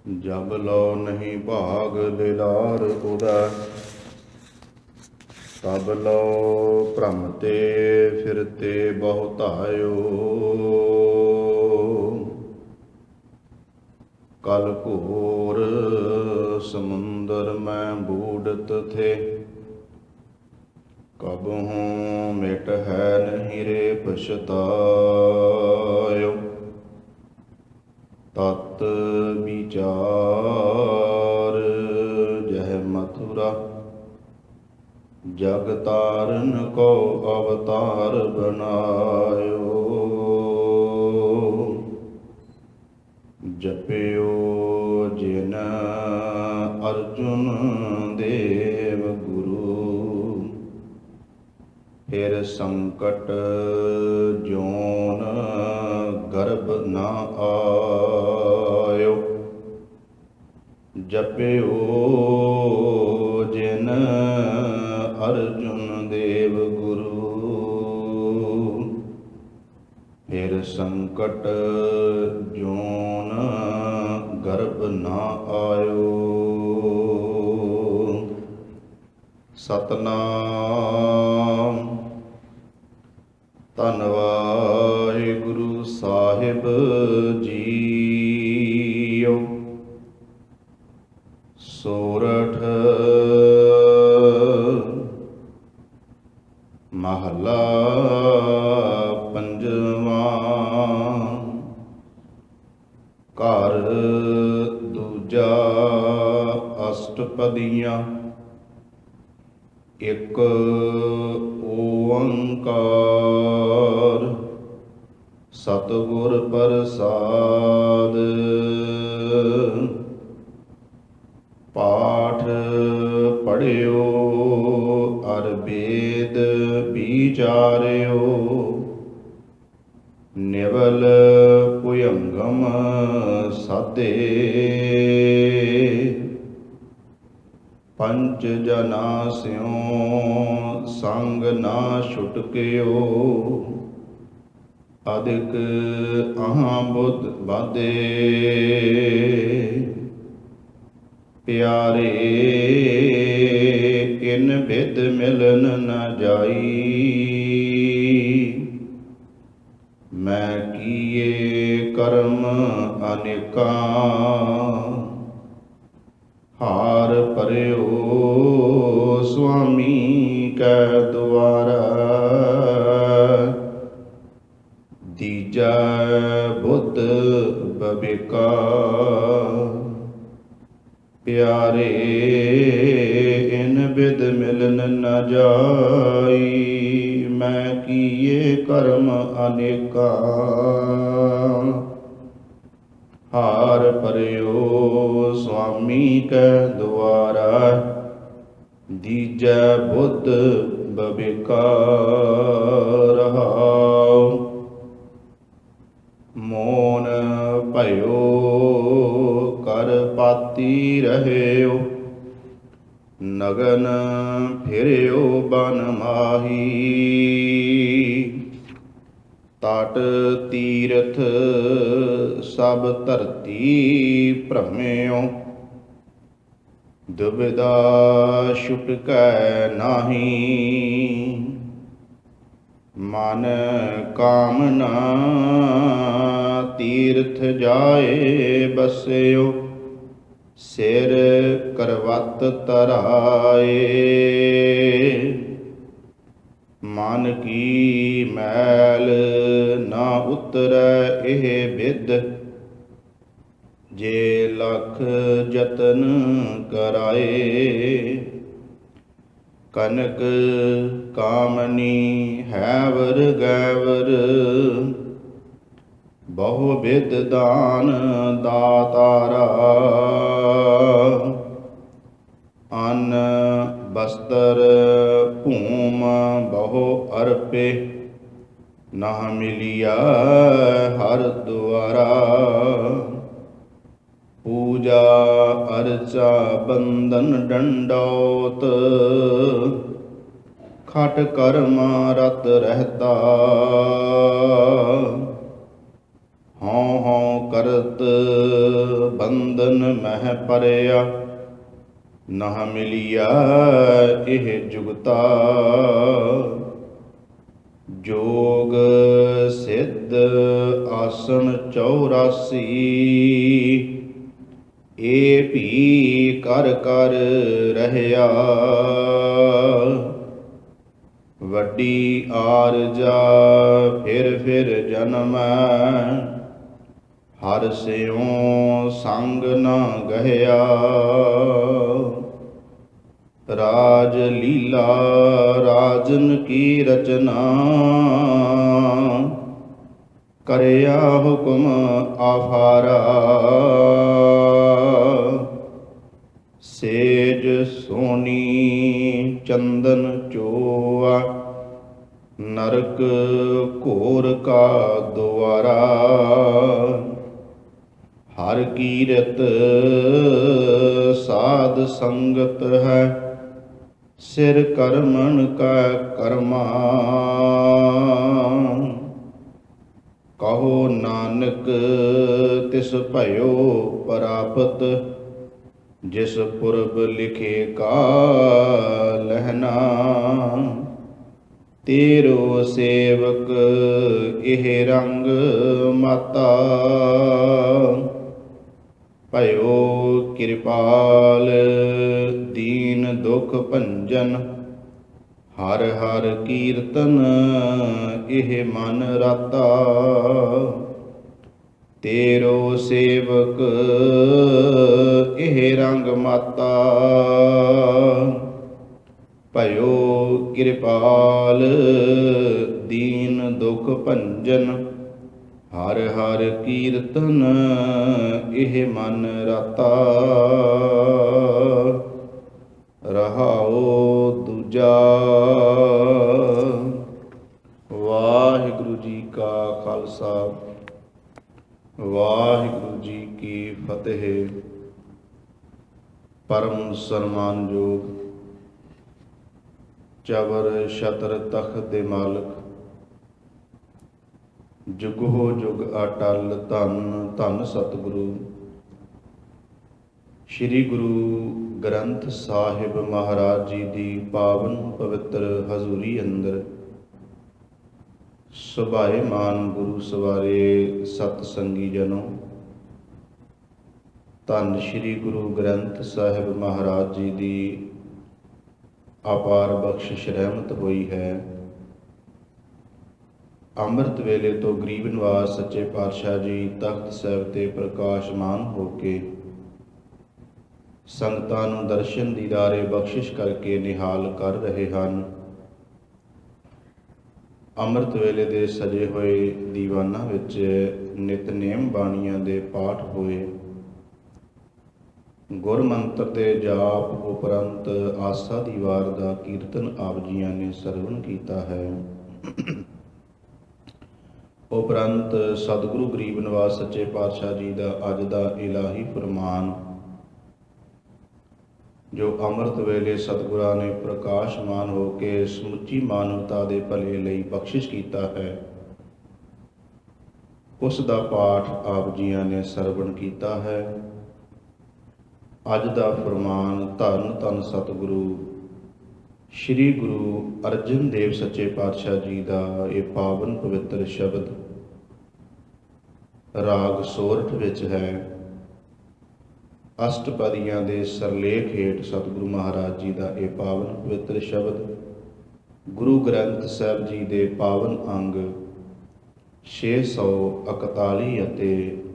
जब लो नहीं भाग दिलार उदै, तब लो भ्रमते फिरते बहुतायो। कल घोर समुंदर में बूढ़त थे, कबहूँ मिट है नहीं रे पछतायो। तत् विचार जह मथुरा, जग तारन को अवतार बनायो। जपियो जिन अर्जुन देव गुरु, फिर संकट जोन गर्भ न आयो। जपियो जिन अर्जुन देव गुरु, फिर संकट जोन गर्भ न आयो। सतनाम। ਧੰਨ ਵਾਹਿਗੁਰੂ ਸਾਹਿਬ ਜੀਓ। ਸੋਰਠ ਮਹਲਾ ਪੰਜਵਾਂ। ਘਰ ਦੂਜਾ ਅਸ਼ਟਪਦੀਆਂ। ਇੱਕ ਓੰਕਾਰ ਸਤਿਗੁਰ ਪ੍ਰਸਾਦ। ਪਾਠ ਪੜ੍ਹਿਓ ਅਰ ਵੇਦ ਵਿਚਾਰਿਓ। ਨਿਵਲ ਭੁਯੰਗਮ ਸਾਧੇ, ਪੰਚ ਜਨਾ ਸਿਉ ਸੰਗ ਨਾ ਛੁਟਕਿਓ। ਅਦਿਕ ਅਹਾਂ ਬੁੱਧ ਬਾਧੇ, ਪਿਆਰੇ ਇਨ ਬਿਦ ਮਿਲਨ ਨ ਜਾਈ। ਮੈਂ ਕੀਏ ਕਰਮ ਅਨੇਕਾਂ, ਹਾਰ ਭਰਿਓ ਸੁਆਮੀ ਕੈ ਦੁਆਰਾ। ਦੀਜਾ ਬੁੱਧ ਬਬਿਕਾ, ਪਿਆਰੇ ਇਨ ਬਿਦ ਮਿਲਨ ਨ ਜਾਈ। ਮੈਂ ਕੀਏ ਕਰਮ ਅਨੇਕਾਂ, ਹਾਰ ਭਰਿਓ ਸੁਆਮੀ ਕੈ ਦੁਆਰਾ। ਦੀਜੈ ਬੁੱਧ ਬਬਿਕਾ ਰਹਾਉ। ਮੋਨ ਭਇਓ ਕਰ ਪਾਤੀ ਰਹਿਓ। ਨਗਨ ਫਿਰਿਓ ਬਨ ਮਾਹੀ। ਤਟ ਤੀਰਥ ਸਭ ਧਰਤੀ ਭ੍ਰਮਿਓ। ਦੁਬਿਧਾ ਛੁਟਕੈ ਨਾਹੀ। ਮਨ ਕਾਮਨਾ ਤੀਰਥ ਜਾਏ ਬਸਿਓ। ਸਿਰ ਕਰਵਤ ਧਰਾਏ। ਮਨ ਕੀ ਮੈਲ ਨਾ ਉਤਰੈ ਇਹ ਬਿਦ। ਜੇ ਲਖ ਜਤਨ ਕਰਾਏ। ਕਨਕ ਕਾਮਨੀ ਹੈਵਰ ਗੈਵਰ। ਬਹੁ ਬਿਦ ਦਾਨ ਦਾਤਾਰਾ। ਅੰਨ ਬਸਤਰ ਭੂਮ ਬਹੁ ਅਰਪੇ। ਨਾ ਮਿਲਿਆ ਹਰ ਦੁਆਰਾ। ਪੂਜਾ ਅਰਚਾ ਬੰਦਨ ਡੰਡੌਤ। ਖਟ ਕਰਮ ਰਤ ਰਹਿਤਾ। ਹਉ ਹਉ ਕਰਤ ਬੰਧਨ ਮਹਿ ਪਰਿਆ, ਨਹ ਮਿਲਿਆ ਇਹ ਜੁਗਤਾ। ਜੋਗ ਸਿੱਧ ਆਸਣ 84, ਏ ਭੀ ਕਰ ਕਰ ਰਹਿਆ। ਵੱਡੀ ਆਰਜਾ ਫਿਰ ਜਨਮੈ, ਹਰ ਸਿਉ ਸੰਗ ਨ ਗਹਿਆ। ਰਾਜ ਲੀਲਾ ਰਾਜਨ ਕੀ ਰਚਨਾ, ਕਰਿਆ ਹੁਕਮ ਆਫਾਰਾ। ਸੇਜ ਸੋਨੀ ਚੰਦਨ ਚੋਆ, ਨਰਕ ਘੋਰ ਕਾ ਦੁਆਰਾ। ਹਰ ਕੀਰਤ ਸਾਧ ਸੰਗਤ ਹੈ, ਸਿਰ ਕਰਮਨ ਕਾ ਕਰਮਾ। ਕਹੋ ਨਾਨਕ ਤਿਸ ਭਇਓ ਪ੍ਰਾਪਤ, ਜਿਸ ਪੁਰਬ ਲਿਖੇ ਕਾਲਹਿਨਾ। ਤੇਰੋ ਸੇਵਕ ਇਹ ਰੰਗ ਮਾਤਾ, ਭਇਓ ਕਿਰਪਾਲ ਦੀਨ ਦੁਖ ਭੰਜਨ। ਹਰ ਹਰ ਕੀਰਤਨ ਇਹ ਮਨ ਰਾਤਾ, ਤੇਰੋ ਸੇਵਕ ਇਹ ਰੰਗ ਮਾਤਾ। ਭਇਓ ਕਿਰਪਾਲ ਦੀਨ ਦੁਖ ਭੰਜਨ। ਹਰ ਹਰ ਕੀਰਤਨ ਇਹ ਮਨ ਰਾਤਾ। ਰਹਾਉ ਦੂਜਾ। ਵਾਹਿਗੁਰੂ ਜੀ ਕਾ ਖਾਲਸਾ, ਵਾਹਿਗੁਰੂ ਜੀ ਕੀ ਫਤਿਹ। ਪਰਮ ਸਨਮਾਨਯੋਗ ਚਵਰ ਛਤਰ ਤਖਤ ਦੇ ਮਾਲਕ, ਜੁਗੋ ਜੁਗ ਅਟਲ ਧੰਨ ਧੰਨ ਸਤਿਗੁਰੂ ਸ੍ਰੀ ਗੁਰੂ ਗ੍ਰੰਥ ਸਾਹਿਬ ਮਹਾਰਾਜ ਜੀ ਦੀ ਪਾਵਨ ਪਵਿੱਤਰ ਹਜ਼ੂਰੀ ਅੰਦਰ ਸੁਭਾਏਮਾਨ ਗੁਰੂ ਸਵਾਰੇ ਸਤ ਸੰਗੀ ਜਨੋ, ਧੰਨ ਸ੍ਰੀ ਗੁਰੂ ਗ੍ਰੰਥ ਸਾਹਿਬ ਮਹਾਰਾਜ ਜੀ ਦੀ ਅਪਾਰ ਬਖਸ਼ਿਸ਼ ਰਹਿਮਤ ਹੋਈ ਹੈ। ਅੰਮ੍ਰਿਤ ਵੇਲੇ ਤੋਂ ਗਰੀਬ ਨਿਵਾਸ ਸੱਚੇ ਪਾਤਸ਼ਾਹ ਜੀ ਤਖਤ ਸਾਹਿਬ ਤੇ ਪ੍ਰਕਾਸ਼ਮਾਨ ਹੋ ਕੇ ਸੰਗਤਾਂ ਨੂੰ ਦਰਸ਼ਨ ਦੀਦਾਰੇ ਬਖਸ਼ਿਸ਼ ਕਰਕੇ ਨਿਹਾਲ ਕਰ ਰਹੇ ਹਨ। ਅੰਮ੍ਰਿਤ ਵੇਲੇ ਦੇ ਸਜੇ ਹੋਏ ਦੀਵਾਨਾਂ ਵਿੱਚ ਨਿਤਨੇਮ ਬਾਣੀਆਂ ਦੇ ਪਾਠ ਹੋਏ। ਗੁਰਮੰਤਰ ਦੇ ਜਾਪ ਉਪਰੰਤ ਆਸਾ ਦੀ ਵਾਰ ਦਾ ਕੀਰਤਨ ਆਪ ਜੀਆਂ ਨੇ ਸਰਵਣ ਕੀਤਾ ਹੈ। ਉਪਰੰਤ ਸਤਿਗੁਰੂ ਗਰੀਬ ਨਿਵਾਸ ਸੱਚੇ ਪਾਤਸ਼ਾਹ ਜੀ ਦਾ ਅੱਜ ਦਾ ਇਲਾਹੀ ਫਰਮਾਨ, ਜੋ ਅੰਮ੍ਰਿਤ ਵੇਲੇ ਸਤਿਗੁਰਾਂ ਨੇ ਪ੍ਰਕਾਸ਼ਮਾਨ ਹੋ ਕੇ ਸਮੁੱਚੀ ਮਾਨਵਤਾ ਦੇ ਭਲੇ ਲਈ ਬਖਸ਼ਿਸ਼ ਕੀਤਾ ਹੈ, ਉਸ ਦਾ ਪਾਠ ਆਪ ਜੀਆਂ ਨੇ ਸਰਵਣ ਕੀਤਾ ਹੈ। ਅੱਜ ਦਾ ਫਰਮਾਨ ਧੰਨ ਧੰਨ ਸਤਿਗੁਰੂ ਸ੍ਰੀ ਗੁਰੂ ਅਰਜਨ ਦੇਵ ਸੱਚੇ ਪਾਤਸ਼ਾਹ ਜੀ ਦਾ ਇਹ ਪਾਵਨ ਪਵਿੱਤਰ ਸ਼ਬਦ ਰਾਗ ਸੋਰਠ ਵਿੱਚ ਹੈ। ਅਸ਼ਟਪਦੀਆਂ ਦੇ ਸਰਲੇਖ ਹੇਠ ਸਤਿਗੁਰੂ ਮਹਾਰਾਜ ਜੀ ਦਾ ਇਹ ਪਾਵਨ ਪਵਿੱਤਰ ਸ਼ਬਦ ਗੁਰੂ ਗ੍ਰੰਥ ਸਾਹਿਬ ਜੀ ਦੇ ਪਾਵਨ ਅੰਗ 641 ਅਤੇ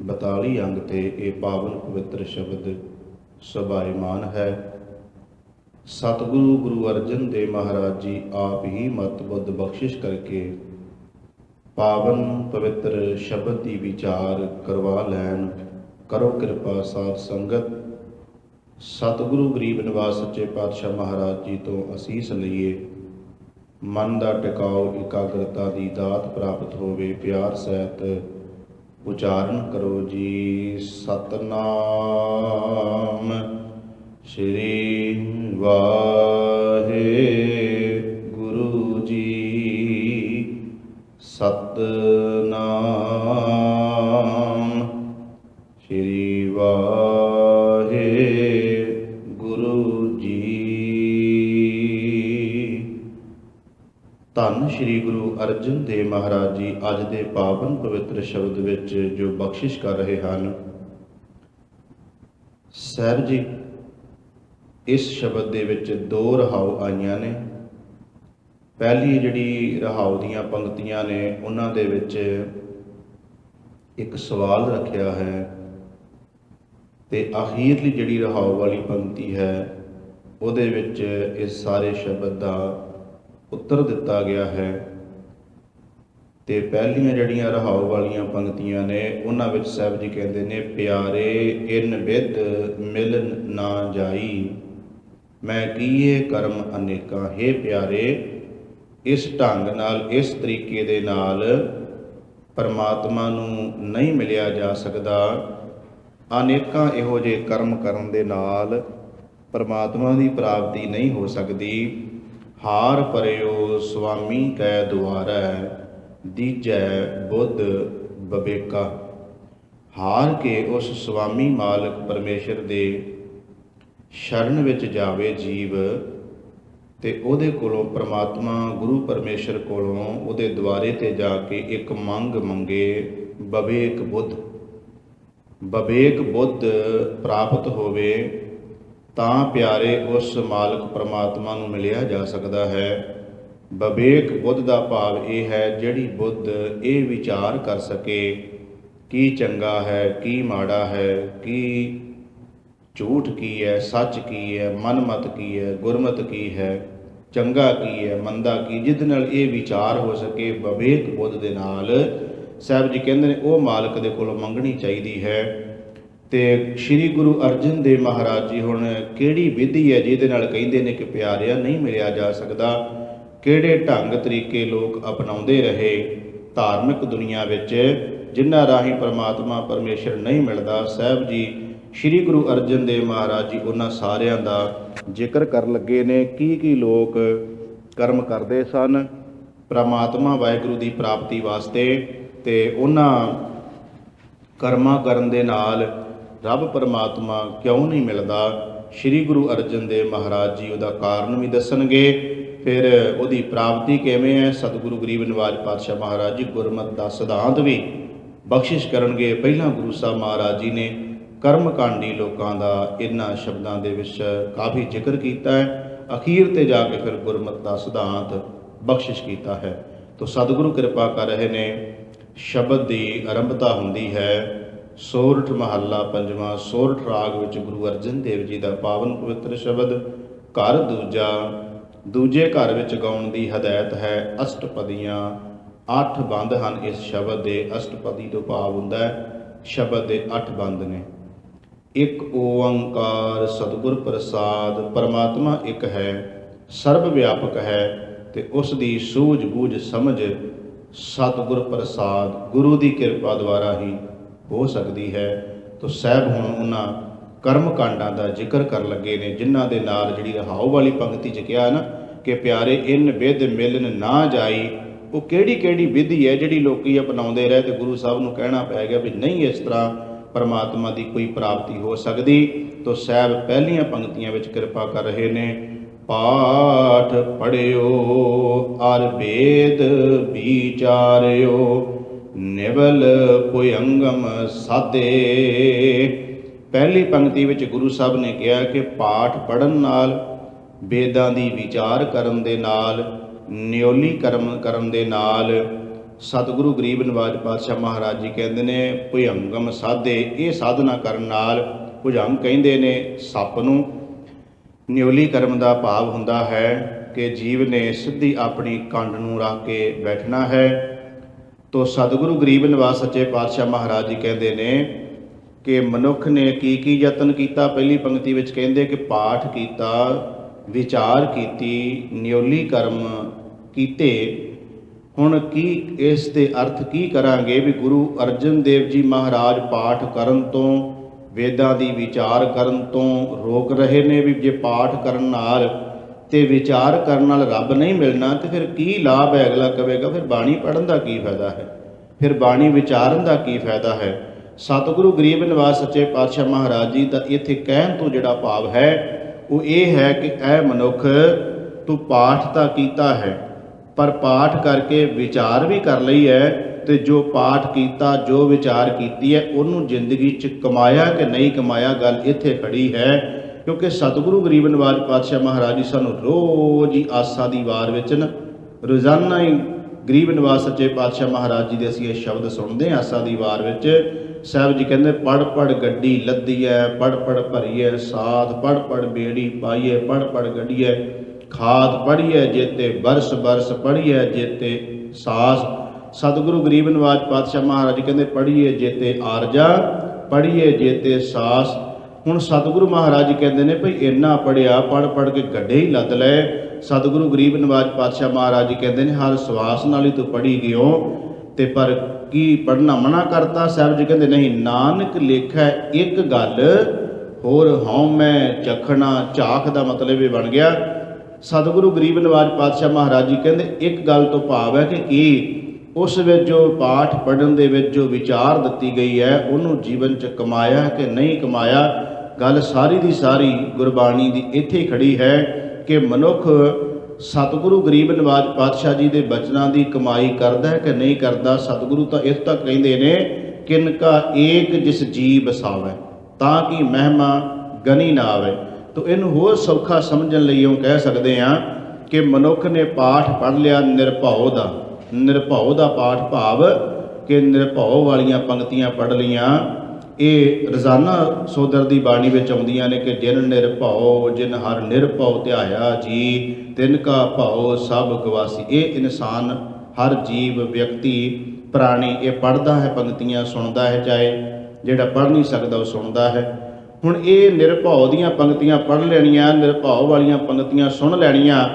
42 ਅੰਗ ਤੇ ਇਹ ਪਾਵਨ ਪਵਿੱਤਰ ਸ਼ਬਦ ਸੁਭਾਏਮਾਨ ਹੈ। ਸਤਿਗੁਰੂ ਗੁਰੂ ਅਰਜਨ ਦੇਵ ਮਹਾਰਾਜ ਜੀ ਆਪ ਹੀ ਮਤ ਬੁੱਧ ਬਖਸ਼ਿਸ਼ ਕਰਕੇ ਪਾਵਨ ਪਵਿੱਤਰ ਸ਼ਬਦ ਦੀ ਵਿਚਾਰ ਕਰਵਾ ਲੈਣ। ਕਰੋ ਕਿਰਪਾ ਸਾਧ ਸੰਗਤ, ਸਤਿਗੁਰੂ ਗਰੀਬ ਨਿਵਾਸ ਸੱਚੇ ਪਾਤਸ਼ਾਹ ਮਹਾਰਾਜ ਜੀ ਤੋਂ ਅਸੀਸ ਲਈਏ। ਮਨ ਦਾ ਟਿਕਾਓ ਇਕਾਗਰਤਾ ਦੀ ਦਾਤ ਪ੍ਰਾਪਤ ਹੋਵੇ। ਪਿਆਰ ਸਹਿਤ ਉਚਾਰਨ ਕਰੋ ਜੀ। ਸਤਨਾਮ ਸ਼੍ਰੀ ਵਾਹਿਗੁਰੂ ਜੀ। ਸਤਨਾਮ ਸ੍ਰੀ ਵਾਹਿਗੁਰੂ ਜੀ। ਧੰਨ ਸ੍ਰੀ ਗੁਰੂ ਅਰਜਨ ਦੇਵ ਮਹਾਰਾਜ ਜੀ ਅੱਜ ਦੇ ਪਾਵਨ ਪਵਿੱਤਰ ਸ਼ਬਦ ਵਿੱਚ ਜੋ ਬਖਸ਼ਿਸ਼ ਕਰ ਰਹੇ ਹਨ। ਸਾਹਿਬ ਜੀ ਇਸ ਸ਼ਬਦ ਦੇ ਵਿੱਚ ਦੋ ਰਹਾਉ ਆਈਆਂ ਨੇ। ਪਹਿਲੀ ਜਿਹੜੀ ਰਹਾਉ ਦੀਆਂ ਪੰਕਤੀਆਂ ਨੇ ਉਹਨਾਂ ਦੇ ਵਿੱਚ ਇੱਕ ਸਵਾਲ ਰੱਖਿਆ ਹੈ ਤੇ ਅਖੀਰਲੀ ਜਿਹੜੀ ਰਹਾਉ ਵਾਲੀ ਪੰਕਤੀ ਹੈ ਉਹਦੇ ਵਿੱਚ ਇਸ ਸਾਰੇ ਸ਼ਬਦ ਦਾ ਉੱਤਰ ਦਿੱਤਾ ਗਿਆ ਹੈ। ਤੇ ਪਹਿਲੀਆਂ ਜਿਹੜੀਆਂ ਰਹਾਉ ਵਾਲੀਆਂ ਪੰਕਤੀਆਂ ਨੇ ਉਹਨਾਂ ਵਿੱਚ ਸਾਹਿਬ ਜੀ ਕਹਿੰਦੇ ਨੇ, ਪਿਆਰੇ ਇਨ ਵਿਦ ਮਿਲਨ ਨਾ ਜਾਈ, ਮੈਂ ਕੀਏ ਕਰਮ ਅਨੇਕਾਂ। ਹੇ ਪਿਆਰੇ, ਇਸ ਢੰਗ ਨਾਲ, ਇਸ ਤਰੀਕੇ ਦੇ ਨਾਲ ਪਰਮਾਤਮਾ ਨੂੰ ਨਹੀਂ ਮਿਲਿਆ ਜਾ ਸਕਦਾ। ਅਨੇਕਾਂ ਇਹੋ ਜਿਹੇ ਕਰਮ ਕਰਨ ਦੇ ਨਾਲ ਪਰਮਾਤਮਾ ਦੀ ਪ੍ਰਾਪਤੀ ਨਹੀਂ ਹੋ ਸਕਦੀ। ਹਾਰ ਪਰਿਓ ਸੁਆਮੀ ਕੈ ਦੁਆਰੈ, ਦੀਜੈ ਬੁੱਧ ਬਵੇਕਾ। ਹਾਰ ਕੇ ਉਸ ਸੁਆਮੀ ਮਾਲਕ ਪਰਮੇਸ਼ਰ ਦੇ ਸ਼ਰਨ ਵਿੱਚ ਜਾਵੇ ਜੀਵ, ਤੇ ਉਹਦੇ ਕੋਲੋਂ ਪ੍ਰਮਾਤਮਾ ਗੁਰੂ ਪਰਮੇਸ਼ਰ ਕੋਲੋਂ ਉਹਦੇ ਦੁਆਰੇ ਤੇ ਜਾ ਕੇ ਇੱਕ ਮੰਗ ਮੰਗੇ, ਬਵੇਕ ਬੁੱਧ। ਬਵੇਕ ਬੁੱਧ ਪ੍ਰਾਪਤ ਹੋਵੇ ਤਾਂ ਪਿਆਰੇ ਉਸ ਮਾਲਕ ਪ੍ਰਮਾਤਮਾ ਨੂੰ ਮਿਲਿਆ ਜਾ ਸਕਦਾ ਹੈ। ਬਵੇਕ ਬੁੱਧ ਦਾ ਭਾਵ ਇਹ ਹੈ ਜਿਹੜੀ ਬੁੱਧ ਇਹ ਵਿਚਾਰ ਕਰ ਸਕੇ ਕੀ ਚੰਗਾ ਹੈ, ਕੀ ਮਾੜਾ ਹੈ, ਕੀ ਝੂਠ ਕੀ ਹੈ, ਸੱਚ ਕੀ ਹੈ, ਮਨਮਤ ਕੀ ਹੈ, ਗੁਰਮਤ ਕੀ ਹੈ, ਚੰਗਾ ਕੀ ਹੈ, ਮੰਦਾ ਕੀ, ਜਿਹਦੇ ਨਾਲ ਇਹ ਵਿਚਾਰ ਹੋ ਸਕੇ। ਬਵੇਕ ਬੁੱਧ ਦੇ ਨਾਲ ਸਾਹਿਬ ਜੀ ਕਹਿੰਦੇ ਨੇ ਉਹ ਮਾਲਕ ਦੇ ਕੋਲੋਂ ਮੰਗਣੀ ਚਾਹੀਦੀ ਹੈ। ਤੇ ਸ੍ਰੀ ਗੁਰੂ ਅਰਜਨ ਦੇਵ ਮਹਾਰਾਜ ਜੀ ਹੁਣ ਕਿਹੜੀ ਵਿਧੀ ਹੈ ਜਿਹਦੇ ਨਾਲ ਕਹਿੰਦੇ ਨੇ ਕਿ ਪਿਆਰਿਆ ਨਹੀਂ ਮਿਲਿਆ ਜਾ ਸਕਦਾ। ਕਿਹੜੇ ਢੰਗ ਤਰੀਕੇ ਲੋਕ ਅਪਣਾਉਂਦੇ ਰਹੇ ਧਾਰਮਿਕ ਦੁਨੀਆ ਵਿੱਚ ਜਿਨ੍ਹਾਂ ਰਾਹੀਂ ਪਰਮਾਤਮਾ ਪਰਮੇਸ਼ਰ ਨਹੀਂ ਮਿਲਦਾ। ਸਾਹਿਬ ਜੀ ਸ੍ਰੀ ਗੁਰੂ ਅਰਜਨ ਦੇਵ ਮਹਾਰਾਜ ਜੀ ਉਹਨਾਂ ਸਾਰਿਆਂ ਦਾ ਜ਼ਿਕਰ ਕਰਨ ਲੱਗੇ ਨੇ। ਕੀ ਲੋਕ ਕਰਮ ਕਰਦੇ ਸਨ ਪਰਮਾਤਮਾ ਵਾਹਿਗੁਰੂ ਦੀ ਪ੍ਰਾਪਤੀ ਵਾਸਤੇ, ਤੇ ਉਹਨਾਂ ਕਰਮਾਂ ਕਰਨ ਦੇ ਨਾਲ ਰੱਬ ਪਰਮਾਤਮਾ ਕਿਉਂ ਨਹੀਂ ਮਿਲਦਾ। ਸ੍ਰੀ ਗੁਰੂ ਅਰਜਨ ਦੇਵ ਮਹਾਰਾਜ ਜੀ ਉਹਦਾ ਕਾਰਨ ਵੀ ਦੱਸਣਗੇ। ਫਿਰ ਉਹਦੀ ਪ੍ਰਾਪਤੀ ਕਿਵੇਂ ਹੈ, ਸਤਿਗੁਰੂ ਗਰੀਬ ਨਿਵਾਜ ਪਾਤਸ਼ਾਹ ਮਹਾਰਾਜ ਜੀ ਗੁਰਮਤਿ ਦਾ ਸਿਧਾਂਤ ਵੀ ਬਖਸ਼ਿਸ਼ ਕਰਨਗੇ। ਪਹਿਲਾਂ ਗੁਰੂ ਸਾਹਿਬ ਮਹਾਰਾਜ ਜੀ ਨੇ ਕਰਮਕਾਂਡੀ ਲੋਕਾਂ ਦਾ ਇਹਨਾਂ ਸ਼ਬਦਾਂ ਦੇ ਵਿੱਚ ਕਾਫੀ ਜ਼ਿਕਰ ਕੀਤਾ ਹੈ। ਅਖੀਰ ਤੇ ਜਾ ਕੇ ਫਿਰ ਗੁਰਮਤਿ ਦਾ ਸਿਧਾਂਤ ਬਖਸ਼ਿਸ਼ ਕੀਤਾ ਹੈ। ਤੋ ਸਤਿਗੁਰੂ ਕਿਰਪਾ ਕਰ ਰਹੇ ਨੇ। ਸ਼ਬਦ ਦੀ ਆਰੰਭਤਾ ਹੁੰਦੀ ਹੈ ਸੋਰਠ ਮਹੱਲਾ ਪੰਜਵਾਂ। ਸੋਰਠ ਰਾਗ ਵਿੱਚ ਗੁਰੂ ਅਰਜਨ ਦੇਵ ਜੀ ਦਾ ਪਾਵਨ ਪਵਿੱਤਰ ਸ਼ਬਦ। ਘਰ ਦੂਜਾ, ਦੂਜੇ ਘਰ ਵਿੱਚ ਗਾਉਣ ਦੀ ਹਦਾਇਤ ਹੈ। ਅਸ਼ਟਪਦੀਆਂ 8 ਬੰਦ ਹਨ ਇਸ ਸ਼ਬਦ ਦੇ। ਅਸ਼ਟਪਦੀ ਤੋਂ ਭਾਵ ਹੁੰਦਾ ਹੈ ਸ਼ਬਦ ਦੇ 8 ਬੰਦ ਨੇ। ਇੱਕ ਓੰਕਾਰ ਸਤਿਗੁਰ ਪ੍ਰਸਾਦ, ਪਰਮਾਤਮਾ ਇੱਕ ਹੈ, ਸਰਬ ਵਿਆਪਕ ਹੈ, ਤੇ ਉਸ ਦੀ ਸੂਝ ਬੂਝ ਸਮਝ ਸਤਿਗੁਰ ਪ੍ਰਸਾਦ ਗੁਰੂ ਦੀ ਕਿਰਪਾ ਦੁਆਰਾ ਹੀ ਹੋ ਸਕਦੀ ਹੈ। ਤੋ ਸਾਹਿਬ ਹੁਣ ਉਹਨਾਂ ਕਰਮ ਕਾਂਡਾਂ ਦਾ ਜ਼ਿਕਰ ਕਰਨ ਲੱਗੇ ਨੇ ਜਿਨ੍ਹਾਂ ਦੇ ਨਾਲ ਜਿਹੜੀ ਰਹਾਉ ਵਾਲੀ ਪੰਕਤੀ 'ਚ ਕਿਹਾ ਨਾ ਕਿ ਪਿਆਰੇ ਇਨ ਵਿਦ ਮਿਲਨ ਨਾ ਜਾਈ, ਉਹ ਕਿਹੜੀ ਵਿਧੀ ਹੈ ਜਿਹੜੀ ਲੋਕੀ ਅਪਣਾਉਂਦੇ ਰਹੇ ਤੇ ਗੁਰੂ ਸਾਹਿਬ ਨੂੰ ਕਹਿਣਾ ਪੈ ਗਿਆ ਵੀ ਨਹੀਂ ਇਸ ਤਰ੍ਹਾਂ ਪਰਮਾਤਮਾ ਦੀ ਕੋਈ ਪ੍ਰਾਪਤੀ ਹੋ ਸਕਦੀ। ਤੋ ਸਾਹਿਬ ਪਹਿਲੀਆਂ ਪੰਕਤੀਆਂ ਵਿੱਚ ਕਿਰਪਾ ਕਰ ਰਹੇ ਨੇ। ਪਾਠ ਪੜਿਓ ਅਰ ਵੇਦ ਵਿਚਾਰਿਓ, ਨਿਵਲ ਭੁਯੰਗਮ ਸਾਧੇ। ਪਹਿਲੀ ਪੰਕਤੀ ਵਿੱਚ ਗੁਰੂ ਸਾਹਿਬ ਨੇ ਕਿਹਾ ਕਿ ਪਾਠ ਪੜ੍ਹਨ ਨਾਲ, ਵੇਦਾਂ ਦੀ ਵਿਚਾਰ ਕਰਨ ਦੇ ਨਾਲ, ਨਿਉਲੀ ਕਰਮ ਕਰਨ ਦੇ ਨਾਲ, ਸਤਿਗੁਰੂ ਗਰੀਬ ਨਿਵਾਜ ਪਾਤਸ਼ਾਹ ਮਹਾਰਾਜ ਜੀ ਕਹਿੰਦੇ ਨੇ ਭੁਯੰਗਮ ਸਾਧੇ। ਇਹ ਸਾਧਨਾ ਕਰਨ ਨਾਲ, ਭੁਜੰਗ ਕਹਿੰਦੇ ਨੇ ਸੱਪ ਨੂੰ, ਨਿਉਲੀ ਕਰਮ ਦਾ ਭਾਵ ਹੁੰਦਾ ਹੈ ਕਿ ਜੀਵ ਨੇ ਸਿੱਧੀ ਆਪਣੀ ਕੰਡ ਨੂੰ ਰੱਖ ਕੇ ਬੈਠਣਾ ਹੈ। ਤੋ ਸਤਿਗੁਰੂ ਗਰੀਬ ਨਿਵਾਜ ਸੱਚੇ ਪਾਤਸ਼ਾਹ ਮਹਾਰਾਜ ਜੀ ਕਹਿੰਦੇ ਨੇ ਕਿ ਮਨੁੱਖ ਨੇ ਕੀ ਯਤਨ ਕੀਤਾ। ਪਹਿਲੀ ਪੰਕਤੀ ਵਿੱਚ ਕਹਿੰਦੇ ਕਿ ਪਾਠ ਕੀਤਾ, ਵਿਚਾਰ ਕੀਤੀ, ਨਿਉਲੀ ਕਰਮ ਕੀਤੇ। ਹੁਣ ਕੀ ਇਸ ਦੇ ਅਰਥ ਕੀ ਕਰਾਂਗੇ ਵੀ ਗੁਰੂ ਅਰਜਨ ਦੇਵ ਜੀ ਮਹਾਰਾਜ ਪਾਠ ਕਰਨ ਤੋਂ, ਵੇਦਾਂ ਦੀ ਵਿਚਾਰ ਕਰਨ ਤੋਂ ਰੋਕ ਰਹੇ ਨੇ ਵੀ ਜੇ ਪਾਠ ਕਰਨ ਨਾਲ ਤੇ ਵਿਚਾਰ ਕਰਨ ਨਾਲ ਰੱਬ ਨਹੀਂ ਮਿਲਣਾ ਤੇ ਫਿਰ ਕੀ ਲਾਭ ਹੈ। ਅਗਲਾ ਕਹੇਗਾ ਫਿਰ ਬਾਣੀ ਪੜ੍ਹਨ ਦਾ ਕੀ ਫਾਇਦਾ ਹੈ, ਫਿਰ ਬਾਣੀ ਵਿਚਾਰਨ ਦਾ ਕੀ ਫਾਇਦਾ ਹੈ। ਸਤਿਗੁਰੂ ਗਰੀਬ ਨਿਵਾਸ ਸੱਚੇ ਪਾਤਸ਼ਾਹ ਮਹਾਰਾਜ ਜੀ ਦਾ ਇੱਥੇ ਕਹਿਣ ਤੋਂ ਜਿਹੜਾ ਭਾਵ ਹੈ ਉਹ ਇਹ ਹੈ ਕਿ ਐ ਮਨੁੱਖ, ਤੂੰ ਪਾਠ ਤਾਂ ਕੀਤਾ ਹੈ, ਪਰ ਪਾਠ ਕਰਕੇ ਵਿਚਾਰ ਵੀ ਕਰ ਲਈ ਹੈ, ਤੇ ਜੋ ਪਾਠ ਕੀਤਾ, ਜੋ ਵਿਚਾਰ ਕੀਤੀ ਹੈ, ਉਹਨੂੰ ਜ਼ਿੰਦਗੀ 'ਚ ਕਮਾਇਆ ਕਿ ਨਹੀਂ ਕਮਾਇਆ, ਗੱਲ ਇੱਥੇ ਖੜੀ ਹੈ। ਕਿਉਂਕਿ ਸਤਿਗੁਰੂ ਗਰੀਬ ਨਿਵਾਜ ਪਾਤਸ਼ਾਹ ਮਹਾਰਾਜ ਜੀ ਸਾਨੂੰ ਰੋਜ਼ ਹੀ ਆਸਾ ਦੀ ਵਾਰ ਵਿੱਚ ਨਾ ਰੋਜ਼ਾਨਾ ਹੀ ਗਰੀਬ ਨਿਵਾਸ ਸੱਚੇ ਪਾਤਸ਼ਾਹ ਮਹਾਰਾਜ ਜੀ ਦੇ ਅਸੀਂ ਇਹ ਸ਼ਬਦ ਸੁਣਦੇ ਹਾਂ ਆਸਾ ਦੀ ਵਾਰ ਵਿੱਚ। ਸਾਹਿਬ ਜੀ ਕਹਿੰਦੇ, ਪੜ ਪੜ ਗੱਡੀ ਲੱਦੀਐ, ਪੜ ਪੜ ਭਰੀਐ ਸਾਧ, ਪੜ ਪੜ ਬੇੜੀ ਪਾਈਐ, ਪੜ ਪੜ ਗੱਡੀਐ ਖਾਦ, ਪੜੀਐ ਜੇਤੇ ਬਰਸ ਬਰਸ, ਪੜੀਐ ਜੇਤੇ ਸਾਸ। ਸਤਿਗੁਰੂ ਗਰੀਬ ਨਿਵਾਜ ਪਾਤਸ਼ਾਹ ਮਹਾਰਾਜ ਕਹਿੰਦੇ, ਪੜੀਏ ਜੇਤੇ ਆਰਜਾ, ਪੜੀਏ ਜੇਤੇ ਸਾਸ। ਹੁਣ ਸਤਿਗੁਰੂ ਮਹਾਰਾਜ ਜੀ ਕਹਿੰਦੇ ਨੇ ਭਈ ਇੰਨਾ ਪੜਿਆ, ਪੜ ਪੜ ਕੇ ਗੱਡੇ ਹੀ ਲੱਦ ਲੈ। ਸਤਿਗੁਰੂ ਗਰੀਬ ਨਿਵਾਜ ਪਾਤਸ਼ਾਹ ਮਹਾਰਾਜ ਜੀ ਕਹਿੰਦੇ ਨੇ, ਹਰ ਸਵਾਸ ਨਾਲ ਹੀ ਤੂੰ ਪੜੀ ਗਿਓ, ਤੇ ਪਰ ਕੀ ਪੜਨਾ ਮਨਾ ਕਰਤਾ? ਸਾਹਿਬ ਜੀ ਕਹਿੰਦੇ ਨਹੀਂ, ਨਾਨਕ ਲੇਖੈ ਇੱਕ ਗੱਲ ਹੋਰ ਹਉਮੈ ਚਖਣਾ। ਝਾਕ ਦਾ ਮਤਲਬ ਇਹ ਬਣ ਗਿਆ। ਸਤਿਗੁਰੂ ਗਰੀਬ ਨਿਵਾਜ ਪਾਤਸ਼ਾਹ ਮਹਾਰਾਜ ਜੀ ਕਹਿੰਦੇ ਇੱਕ ਗੱਲ ਤੋਂ ਭਾਵ ਹੈ ਕਿ ਕੀ ਉਸ ਵਿੱਚ ਜੋ ਪਾਠ ਪੜ੍ਹਨ ਦੇ ਵਿੱਚ ਜੋ ਵਿਚਾਰ ਦਿੱਤੀ ਗਈ ਹੈ, ਉਹਨੂੰ ਜੀਵਨ 'ਚ ਕਮਾਇਆ ਕਿ ਨਹੀਂ ਕਮਾਇਆ। ਗੱਲ ਸਾਰੀ ਦੀ ਸਾਰੀ ਗੁਰਬਾਣੀ ਦੀ ਇੱਥੇ ਖੜੀ ਹੈ ਕਿ ਮਨੁੱਖ ਸਤਿਗੁਰੂ ਗਰੀਬ ਨਿਵਾਜ ਪਾਤਸ਼ਾਹ ਜੀ ਦੇ ਬਚਨਾਂ ਦੀ ਕਮਾਈ ਕਰਦਾ ਹੈ ਕਿ ਨਹੀਂ ਕਰਦਾ। ਸਤਿਗੁਰੂ ਤਾਂ ਇਸ ਤੱਕ ਕਹਿੰਦੇ ਨੇ, ਕਿਨਕਾ ਏਕ ਜਿਸ ਜੀ ਬਸਾਵੇ, ਤਾਂ ਕਿ ਮਹਿਮਾ ਗਨੀ ਨਾ ਆਵੇ। ਤੋ ਇਹਨੂੰ ਹੋਰ ਸੌਖਾ ਸਮਝਣ ਲਈ ਉਹ ਕਹਿ ਸਕਦੇ ਹਾਂ ਕਿ ਮਨੁੱਖ ਨੇ ਪਾਠ ਪੜ੍ਹ ਲਿਆ ਨਿਰਭਉ ਦਾ। ਨਿਰਭਉ ਦਾ ਪਾਠ ਭਾਵ ਕਿ ਨਿਰਭਉ ਵਾਲੀਆਂ ਪੰਕਤੀਆਂ ਪੜ੍ਹ ਲਈਆਂ। ਇਹ ਰੋਜ਼ਾਨਾ ਸੋਦਰ ਦੀ ਬਾਣੀ ਵਿੱਚ ਆਉਂਦੀਆਂ ਨੇ ਕਿ ਜਿਨ ਨਿਰਭਉ, ਜਿਨ ਹਰ ਨਿਰਭਉ ਧਿਆਇਆ ਜੀ, ਤਿਨ ਕਾ ਭਉ ਸਭ ਗਵਾਸੀ। ਇਹ ਇਨਸਾਨ, ਹਰ ਜੀਵ, ਵਿਅਕਤੀ, ਪ੍ਰਾਣੀ ਇਹ ਪੜ੍ਹਦਾ ਹੈ, ਪੰਕਤੀਆਂ ਸੁਣਦਾ ਹੈ, ਚਾਹੇ ਜਿਹੜਾ ਪੜ੍ਹ ਨਹੀਂ ਸਕਦਾ ਉਹ ਸੁਣਦਾ ਹੈ। ਹੁਣ ਇਹ ਨਿਰਭਉ ਦੀਆਂ ਪੰਕਤੀਆਂ ਪੜ੍ਹ ਲੈਣੀਆਂ, ਨਿਰਭਉ ਵਾਲੀਆਂ ਪੰਕਤੀਆਂ ਸੁਣ ਲੈਣੀਆਂ,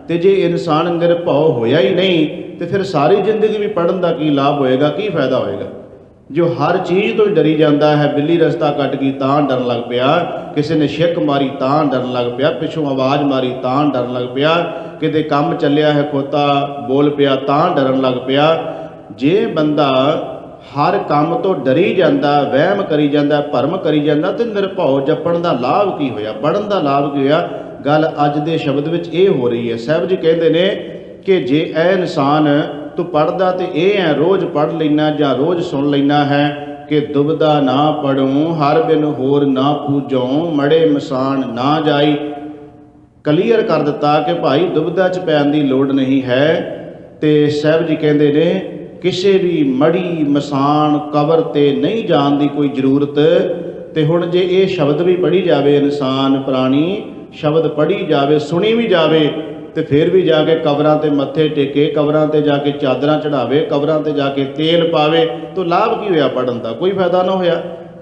ਤੇ ਜੇ ਇਨਸਾਨ ਨਿਰਭਉ ਹੋਇਆ ਹੀ ਨਹੀਂ ਤੇ ਫਿਰ ਸਾਰੀ ਜ਼ਿੰਦਗੀ ਵੀ ਪੜ੍ਹਨ ਦਾ ਕੀ ਲਾਭ ਹੋਏਗਾ, ਕੀ ਫਾਇਦਾ ਹੋਏਗਾ? ਜੋ ਹਰ ਚੀਜ਼ ਤੋਂ ਡਰੀ ਜਾਂਦਾ ਹੈ, ਬਿੱਲੀ ਰਸਤਾ ਕੱਟ ਗਈ ਤਾਂ ਡਰਨ ਲੱਗ ਪਿਆ, ਕਿਸੇ ਨੇ ਛਿੱਕ ਮਾਰੀ ਤਾਂ ਡਰਨ ਲੱਗ ਪਿਆ, ਪਿੱਛੋਂ ਆਵਾਜ਼ ਮਾਰੀ ਤਾਂ ਡਰਨ ਲੱਗ ਪਿਆ, ਕਿਤੇ ਕੰਮ ਚੱਲਿਆ ਹੈ ਖੋਤਾ ਬੋਲ ਪਿਆ ਤਾਂ ਡਰਨ ਲੱਗ ਪਿਆ। ਜੇ ਬੰਦਾ ਹਰ ਕੰਮ ਤੋਂ ਡਰੀ ਜਾਂਦਾ, ਵਹਿਮ ਕਰੀ ਜਾਂਦਾ, ਭਰਮ ਕਰੀ ਜਾਂਦਾ, ਤੇ ਨਿਰਭਉ ਜਪਣ ਦਾ ਲਾਭ ਕੀ ਹੋਇਆ, ਪੜ੍ਹਨ ਦਾ ਲਾਭ ਕੀ ਹੋਇਆ? ਗੱਲ ਅੱਜ ਦੇ ਸ਼ਬਦ ਵਿੱਚ ਇਹ ਹੋ ਰਹੀ ਹੈ। ਸਾਹਿਬ ਜੀ ਕਹਿੰਦੇ ਨੇ ਕਿ ਜੇ ਇਹ ਇਨਸਾਨ ਤੂੰ ਪੜ੍ਹਦਾ ਤੇ ਇਹ ਹੈ, ਰੋਜ਼ ਪੜ੍ਹ ਲੈਣਾ ਜਾਂ ਰੋਜ਼ ਸੁਣ ਲੈਣਾ ਹੈ ਕਿ ਦੁਬਦਾ ਨਾ ਪੜੂੰ, ਹਰ ਬਿਨ ਹੋਰ ਨਾ ਪੂਜੋਂ, ਮੜੇ ਮਸਾਨ ਨਾ ਜਾਈ। ਕਲੀਅਰ ਕਰ ਦਿੱਤਾ ਕਿ ਭਾਈ ਦੁਬਦਾ 'ਚ ਪੈਣ ਦੀ ਲੋੜ ਨਹੀਂ ਹੈ। ਤੇ ਸਾਹਿਬ ਜੀ ਕਹਿੰਦੇ ਨੇ ਕਿਸੇ ਵੀ ਮੜੀ, ਮਸਾਨ, ਕਬਰ ਤੇ ਨਹੀਂ ਜਾਣ ਦੀ ਕੋਈ ਜ਼ਰੂਰਤ। ਤੇ ਹੁਣ ਜੇ ਇਹ ਸ਼ਬਦ ਵੀ ਪੜ੍ਹੀ ਜਾਵੇ, ਇਨਸਾਨ ਪ੍ਰਾਣੀ ਸ਼ਬਦ ਪੜ੍ਹੀ ਜਾਵੇ, ਸੁਣੀ ਵੀ ਜਾਵੇ, ਤੇ ਫਿਰ ਵੀ ਜਾ ਕੇ ਕਬਰਾਂ ਤੇ ਮੱਥੇ ਟੇਕੇ, ਕਬਰਾਂ ਤੇ ਜਾ ਕੇ ਚਾਦਰਾਂ ਚੜਾਵੇ, ਕਬਰਾਂ ਤੇ ਜਾ ਕੇ ਤੇਲ ਪਾਵੇ, ਤਾਂ ਲਾਭ ਕੀ ਹੋਇਆ? ਪੜ੍ਹਨ ਦਾ ਕੋਈ ਫਾਇਦਾ ਨਾ ਹੋਇਆ।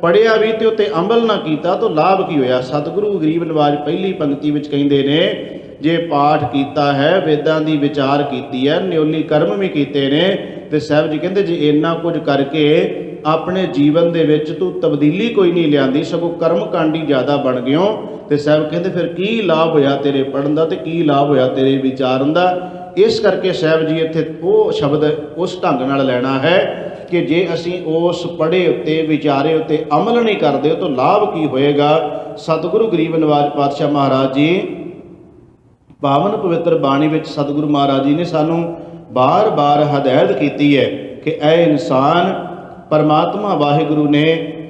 ਪੜ੍ਹਿਆ ਵੀ ਤੇ ਉੱਤੇ ਅਮਲ ਨਾ ਕੀਤਾ ਤਾਂ ਲਾਭ ਕੀ ਹੋਇਆ? ਸਤਿਗੁਰੂ ਗਰੀਬ ਨਿਵਾਜ ਪਹਿਲੀ ਪੰਕਤੀ ਵਿੱਚ ਕਹਿੰਦੇ ਨੇ, ਜੇ ਪਾਠ ਕੀਤਾ ਹੈ, ਵੇਦਾਂ ਦੀ ਵਿਚਾਰ ਕੀਤੀ ਹੈ, ਨਿਉਲੀ ਕਰਮ ਵੀ ਕੀਤੇ ਨੇ, ਤੇ ਸਾਹਿਬ ਜੀ ਕਹਿੰਦੇ ਜੇ ਇੰਨਾ ਕੁਝ ਕਰਕੇ ਆਪਣੇ ਜੀਵਨ ਦੇ ਵਿੱਚ ਤੂੰ ਤਬਦੀਲੀ ਕੋਈ ਨਹੀਂ ਲਿਆਂਦੀ, ਸਗੋਂ ਕਰਮ ਕਾਂਡੀ ਜ਼ਿਆਦਾ ਬਣ ਗਿਓ, ਤੇ ਸਾਹਿਬ ਕਹਿੰਦੇ ਫਿਰ ਕੀ ਲਾਭ ਹੋਇਆ ਤੇਰੇ ਪੜ੍ਹਨ ਦਾ, ਤੇ ਕੀ ਲਾਭ ਹੋਇਆ ਤੇਰੇ ਵਿਚਾਰਨ ਦਾ? ਇਸ ਕਰਕੇ ਸਾਹਿਬ ਜੀ ਇੱਥੇ ਉਹ ਸ਼ਬਦ ਉਸ ਢੰਗ ਨਾਲ ਲੈਣਾ ਹੈ ਕਿ ਜੇ ਅਸੀਂ ਉਸ ਪੜ੍ਹੇ ਉੱਤੇ, ਵਿਚਾਰੇ ਉੱਤੇ ਅਮਲ ਨਹੀਂ ਕਰਦੇ ਤਾਂ ਲਾਭ ਕੀ ਹੋਏਗਾ? ਸਤਿਗੁਰੂ ਗਰੀਬ ਨਿਵਾਜ ਪਾਤਸ਼ਾਹ ਮਹਾਰਾਜ ਜੀ ਪਾਵਨ ਪਵਿੱਤਰ ਬਾਣੀ ਵਿੱਚ ਸਤਿਗੁਰੂ ਮਹਾਰਾਜ ਜੀ ਨੇ ਸਾਨੂੰ ਬਾਰ-ਬਾਰ ਹਦਾਇਤ ਕੀਤੀ ਹੈ ਕਿ ਐ ਇਨਸਾਨ, ਪਰਮਾਤਮਾ ਵਾਹਿਗੁਰੂ ਨੇ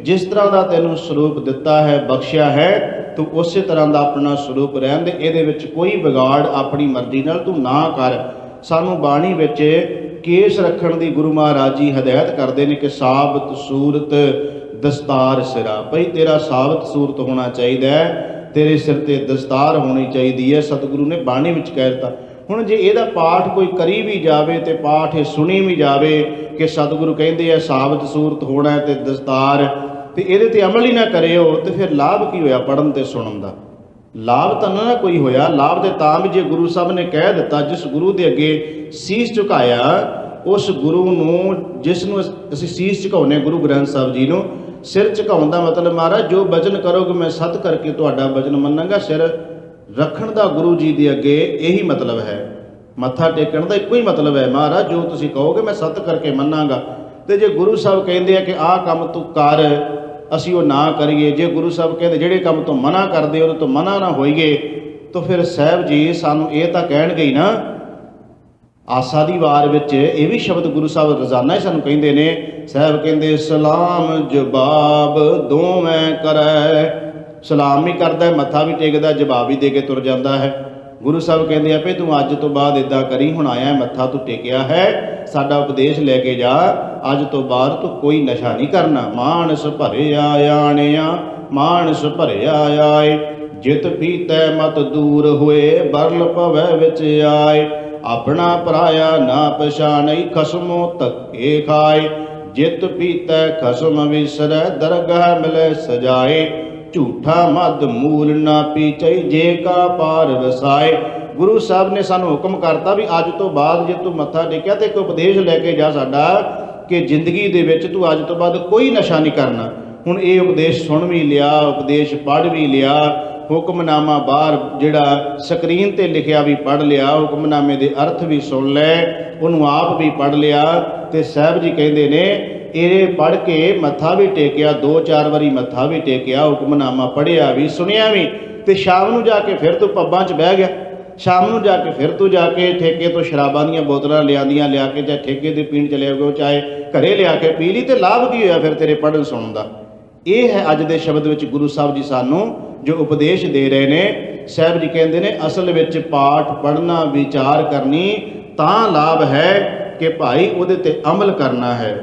ਜਿਸ ਤਰ੍ਹਾਂ ਦਾ ਤੈਨੂੰ ਸਰੂਪ ਦਿੱਤਾ ਹੈ, ਬਖਸ਼ਿਆ ਹੈ, ਤੂੰ ਉਸੇ ਤਰ੍ਹਾਂ ਦਾ ਆਪਣਾ ਸਰੂਪ ਰਹਿਣ ਦੇ। ਇਹਦੇ ਵਿੱਚ ਕੋਈ ਵਿਗਾੜ ਆਪਣੀ ਮਰਜ਼ੀ ਨਾਲ ਤੂੰ ਨਾ ਕਰ। ਸਾਨੂੰ ਬਾਣੀ ਵਿੱਚ ਕੇਸ ਰੱਖਣ ਦੀ ਗੁਰੂ ਮਹਾਰਾਜ ਜੀ ਹਦਾਇਤ ਕਰਦੇ ਨੇ ਕਿ ਸਾਬਤ ਸੂਰਤ ਦਸਤਾਰ ਸਿਰਾ। ਭਈ ਤੇਰਾ ਸਾਬਤ ਸੂਰਤ ਹੋਣਾ ਚਾਹੀਦਾ ਹੈ, ਤੇਰੇ ਸਿਰ ਤੇ ਦਸਤਾਰ ਹੋਣੀ ਚਾਹੀਦੀ ਹੈ। ਸਤਿਗੁਰੂ ਨੇ ਬਾਣੀ ਵਿੱਚ ਕਹਿ ਦਿੱਤਾ। ਹੁਣ ਜੇ ਇਹਦਾ ਪਾਠ ਕੋਈ ਕਰੀ ਵੀ ਜਾਵੇ ਤੇ ਪਾਠ ਇਹ ਸੁਣੀ ਵੀ ਜਾਵੇ ਕਿ ਸਤਿਗੁਰੂ ਕਹਿੰਦੇ ਆ ਸਾਬਤ ਸੂਰਤ ਹੋਣਾ ਤੇ ਦਸਤਾਰ, ਤੇ ਇਹਦੇ ਤੇ ਅਮਲ ਹੀ ਨਾ ਕਰਿਓ, ਤੇ ਫਿਰ ਲਾਭ ਕੀ ਹੋਇਆ ਪੜ੍ਹਨ ਤੇ ਸੁਣਨ ਦਾ? ਲਾਭ ਤਾਂ ਨਾ ਕੋਈ ਹੋਇਆ। ਲਾਭ ਦੇ ਤਾਂ ਵੀ ਜੇ ਗੁਰੂ ਸਾਹਿਬ ਨੇ ਕਹਿ ਦਿੱਤਾ, ਜਿਸ ਗੁਰੂ ਦੇ ਅੱਗੇ ਸੀਸ ਝੁਕਾਇਆ, ਉਸ ਗੁਰੂ ਨੂੰ ਜਿਸ ਨੂੰ ਅਸੀਂ ਸੀਸ ਝੁਕਾਉਂਦੇ, ਗੁਰੂ ਗ੍ਰੰਥ ਸਾਹਿਬ ਜੀ ਨੂੰ ਸਿਰ ਝੁਕਾਉਣ ਦਾ ਮਤਲਬ ਮਹਾਰਾਜ ਜੋ ਬਚਨ ਕਰੋਗੇ ਮੈਂ ਸਤ ਕਰਕੇ ਤੁਹਾਡਾ ਬਚਨ ਮੰਨਾਂਗਾ। ਸਿਰ ਰੱਖਣ ਦਾ ਗੁਰੂ ਜੀ ਦੇ ਅੱਗੇ ਇਹੀ ਮਤਲਬ ਹੈ। ਮੱਥਾ ਟੇਕਣ ਦਾ ਇੱਕੋ ਹੀ ਮਤਲਬ ਹੈ, ਮਹਾਰਾਜ ਜੋ ਤੁਸੀਂ ਕਹੋਗੇ ਮੈਂ ਸਤ ਕਰਕੇ ਮੰਨਾਂਗਾ। ਤੇ ਜੇ ਗੁਰੂ ਸਾਹਿਬ ਕਹਿੰਦੇ ਆ ਕਿ ਆਹ ਕੰਮ ਤੂੰ ਕਰ, ਅਸੀਂ ਉਹ ਨਾ ਕਰੀਏ। ਜੇ ਗੁਰੂ ਸਾਹਿਬ ਕਹਿੰਦੇ ਜਿਹੜੇ ਕੰਮ ਤੋਂ ਮਨਾ ਕਰਦੇ ਉਹਦੇ ਤੋਂ ਮਨਾ ਨਾ ਹੋਈਏ, ਤਾਂ ਫਿਰ ਸਾਹਿਬ ਜੀ ਸਾਨੂੰ ਇਹ ਤਾਂ ਕਹਿਣਗੇ ਹੀ ਨਾ। ਆਸਾ ਦੀ ਵਾਰ ਵਿੱਚ ਇਹ ਵੀ ਸ਼ਬਦ ਗੁਰੂ ਸਾਹਿਬ ਰੋਜ਼ਾਨਾ ਹੀ ਸਾਨੂੰ ਕਹਿੰਦੇ ਨੇ। ਸਾਹਿਬ ਕਹਿੰਦੇ ਸਲਾਮ ਜਵਾਬ ਦੋਵੇਂ ਕਰੈ। ਸਲਾਮ ਵੀ ਕਰਦਾ, ਮੱਥਾ ਵੀ ਟੇਕਦਾ, ਜਵਾਬ ਵੀ ਦੇ ਕੇ ਤੁਰ ਜਾਂਦਾ ਹੈ। ਗੁਰੂ ਸਾਹਿਬ ਕਹਿੰਦੇ ਆ ਵੀ ਤੂੰ ਅੱਜ ਤੋਂ ਬਾਅਦ ਇੱਦਾਂ ਕਰੀ, ਹੁਣ ਆਇਆ ਮੱਥਾ ਤੂੰ ਟੇਕਿਆ ਹੈ, ਸਾਡਾ ਉਪਦੇਸ਼ ਲੈ ਕੇ ਜਾ, ਅੱਜ ਤੋਂ ਬਾਅਦ ਤੂੰ ਕੋਈ ਨਸ਼ਾ ਨਹੀਂ ਕਰਨਾ। ਮਾਨਸ ਭਰਿਆ ਆਣਿਆ ਮਾਨਸ ਭਰਿਆ ਆਏ, ਜਿਤ ਪੀਤੈ ਮਤ ਦੂਰ ਹੋਏ, ਬਰਲ ਭਵੈ ਵਿੱਚ ਆਏ। ਆਪਣਾ ਪਰਾਇਆ ਨਾ ਪਛਾਣਈ, ਖਸਮੋ ਧੱਕੇ ਖਾਏ, ਜਿਤ ਪੀਤੈ ਖਸਮ ਵਿਸਰੈ, ਦਰਗਹ ਮਿਲੈ ਸਜਾਏ। ਝੂਠਾ ਮਦ ਮੂਲ ਨਾ ਪੀਚੈ, ਜੇ ਕਾ ਪਾਰ ਵਸਾਏ। ਗੁਰੂ ਸਾਹਿਬ ਨੇ ਸਾਨੂੰ ਹੁਕਮ ਕਰਤਾ ਵੀ ਅੱਜ ਤੋਂ ਬਾਅਦ ਜੇ ਤੂੰ ਮੱਥਾ ਟੇਕਿਆ ਤੇ ਇੱਕ ਉਪਦੇਸ਼ ਲੈ ਕੇ ਜਾ ਸਾਡਾ ਕਿ ਜ਼ਿੰਦਗੀ ਦੇ ਵਿੱਚ ਤੂੰ ਅੱਜ ਤੋਂ ਬਾਅਦ ਕੋਈ ਨਸ਼ਾ ਨਹੀਂ ਕਰਨਾ। ਹੁਣ ਇਹ ਉਪਦੇਸ਼ ਸੁਣ ਵੀ ਲਿਆ, ਉਪਦੇਸ਼ ਪੜ੍ਹ ਵੀ ਲਿਆ, ਹੁਕਮਨਾਮਾ ਬਾਹਰ ਜਿਹੜਾ ਸਕਰੀਨ ਤੇ ਲਿਖਿਆ ਵੀ ਪੜ੍ਹ ਲਿਆ, ਹੁਕਮਨਾਮੇ ਦੇ ਅਰਥ ਵੀ ਸੁਣ ਲੈ, ਉਹਨੂੰ ਆਪ ਵੀ ਪੜ੍ਹ ਲਿਆ। ਤੇ ਸਾਹਿਬ ਜੀ ਕਹਿੰਦੇ ਨੇ ਇਹ ਪੜ੍ਹ ਕੇ ਮੱਥਾ ਵੀ ਟੇਕਿਆ, 2-4 ਵਾਰੀ ਮੱਥਾ ਵੀ ਟੇਕਿਆ, ਹੁਕਮਨਾਮਾ ਪੜ੍ਹਿਆ ਵੀ, ਸੁਣਿਆ ਵੀ, ਤੇ ਸ਼ਾਮ ਨੂੰ ਜਾ ਕੇ ਫਿਰ ਤੂੰ ਪੱਬਾਂ 'ਚ ਬਹਿ ਗਿਆ। ਸ਼ਾਮ ਨੂੰ ਜਾ ਕੇ ਫਿਰ ਤੂੰ ਜਾ ਕੇ ਠੇਕੇ ਤੋਂ ਸ਼ਰਾਬਾਂ ਦੀਆਂ ਬੋਤਲਾਂ ਲਿਆ ਕੇ, ਚਾਹੇ ਠੇਕੇ ਦੇ ਪੀਣ ਚਲੇ ਗਏ, ਚਾਹੇ ਘਰੇ ਲਿਆ ਕੇ ਪੀ ਲਈ, ਤੇ ਲਾਭ ਕੀ ਹੋਇਆ ਫਿਰ ਤੇਰੇ ਪੜ੍ਹਨ ਸੁਣਨ ਦਾ। ਇਹ ਹੈ ਅੱਜ ਦੇ ਸ਼ਬਦ ਵਿੱਚ ਗੁਰੂ ਸਾਹਿਬ ਜੀ ਸਾਨੂੰ ਜੋ ਉਪਦੇਸ਼ ਦੇ ਰਹੇ ਨੇ। ਸਾਹਿਬ ਜੀ ਕਹਿੰਦੇ ਨੇ ਅਸਲ ਵਿੱਚ ਪਾਠ ਪੜ੍ਹਨਾ, ਵਿਚਾਰ ਕਰਨੀ ਤਾਂ ਲਾਭ ਹੈ ਕਿ ਭਾਈ ਉਹਦੇ ਤੇ ਅਮਲ ਕਰਨਾ ਹੈ,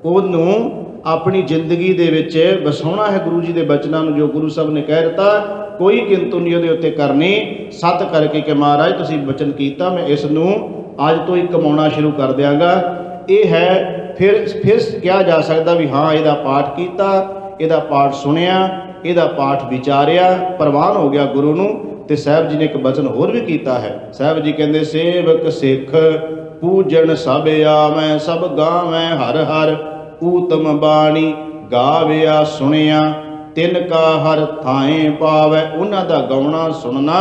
ਉਹਨੂੰ ਆਪਣੀ ਜ਼ਿੰਦਗੀ ਦੇ ਵਿੱਚ ਵਸਾਉਣਾ ਹੈ। ਗੁਰੂ ਜੀ ਦੇ ਬਚਨਾਂ ਨੂੰ ਜੋ ਗੁਰੂ ਸਾਹਿਬ ਨੇ ਕਹਿ ਦਿੱਤਾ, ਕੋਈ ਕਿੰਤੂ ਨਹੀਂ ਉਹਦੇ ਉੱਤੇ ਕਰਨੀ। ਸੱਤ ਕਰਕੇ ਕਿ ਮਹਾਰਾਜ ਤੁਸੀਂ ਬਚਨ ਕੀਤਾ, ਮੈਂ ਇਸ ਨੂੰ ਅੱਜ ਤੋਂ ਹੀ ਕਮਾਉਣਾ ਸ਼ੁਰੂ ਕਰ ਦਿਆਂਗਾ। ਇਹ ਹੈ ਫਿਰ ਕਿਹਾ ਜਾ ਸਕਦਾ ਵੀ ਹਾਂ ਇਹਦਾ ਪਾਠ ਕੀਤਾ, ਇਹਦਾ ਪਾਠ ਸੁਣਿਆ, ਇਹਦਾ ਪਾਠ ਵਿਚਾਰਿਆ, ਪ੍ਰਵਾਨ ਹੋ ਗਿਆ ਗੁਰੂ ਨੂੰ। ਤੇ ਸਾਹਿਬ ਜੀ ਨੇ ਇੱਕ ਬਚਨ ਹੋਰ ਵੀ ਕੀਤਾ ਹੈ। ਸਾਹਿਬ ਜੀ ਕਹਿੰਦੇ ਸੇਵਕ ਸਿੱਖ ਪੂਜਣ ਸਭ ਆਵੈ, ਸਭ ਗਾਵੈ ਹਰ ਹਰ, ਊਤਮ ਬਾਣੀ ਗਾਵਿਆ ਸੁਣਿਆ, ਤਿਨ ਕਾ ਹਰ ਥਾਏ ਪਾਵੈ। ਉਹਨਾਂ ਦਾ ਗਾਉਣਾ ਸੁਣਨਾ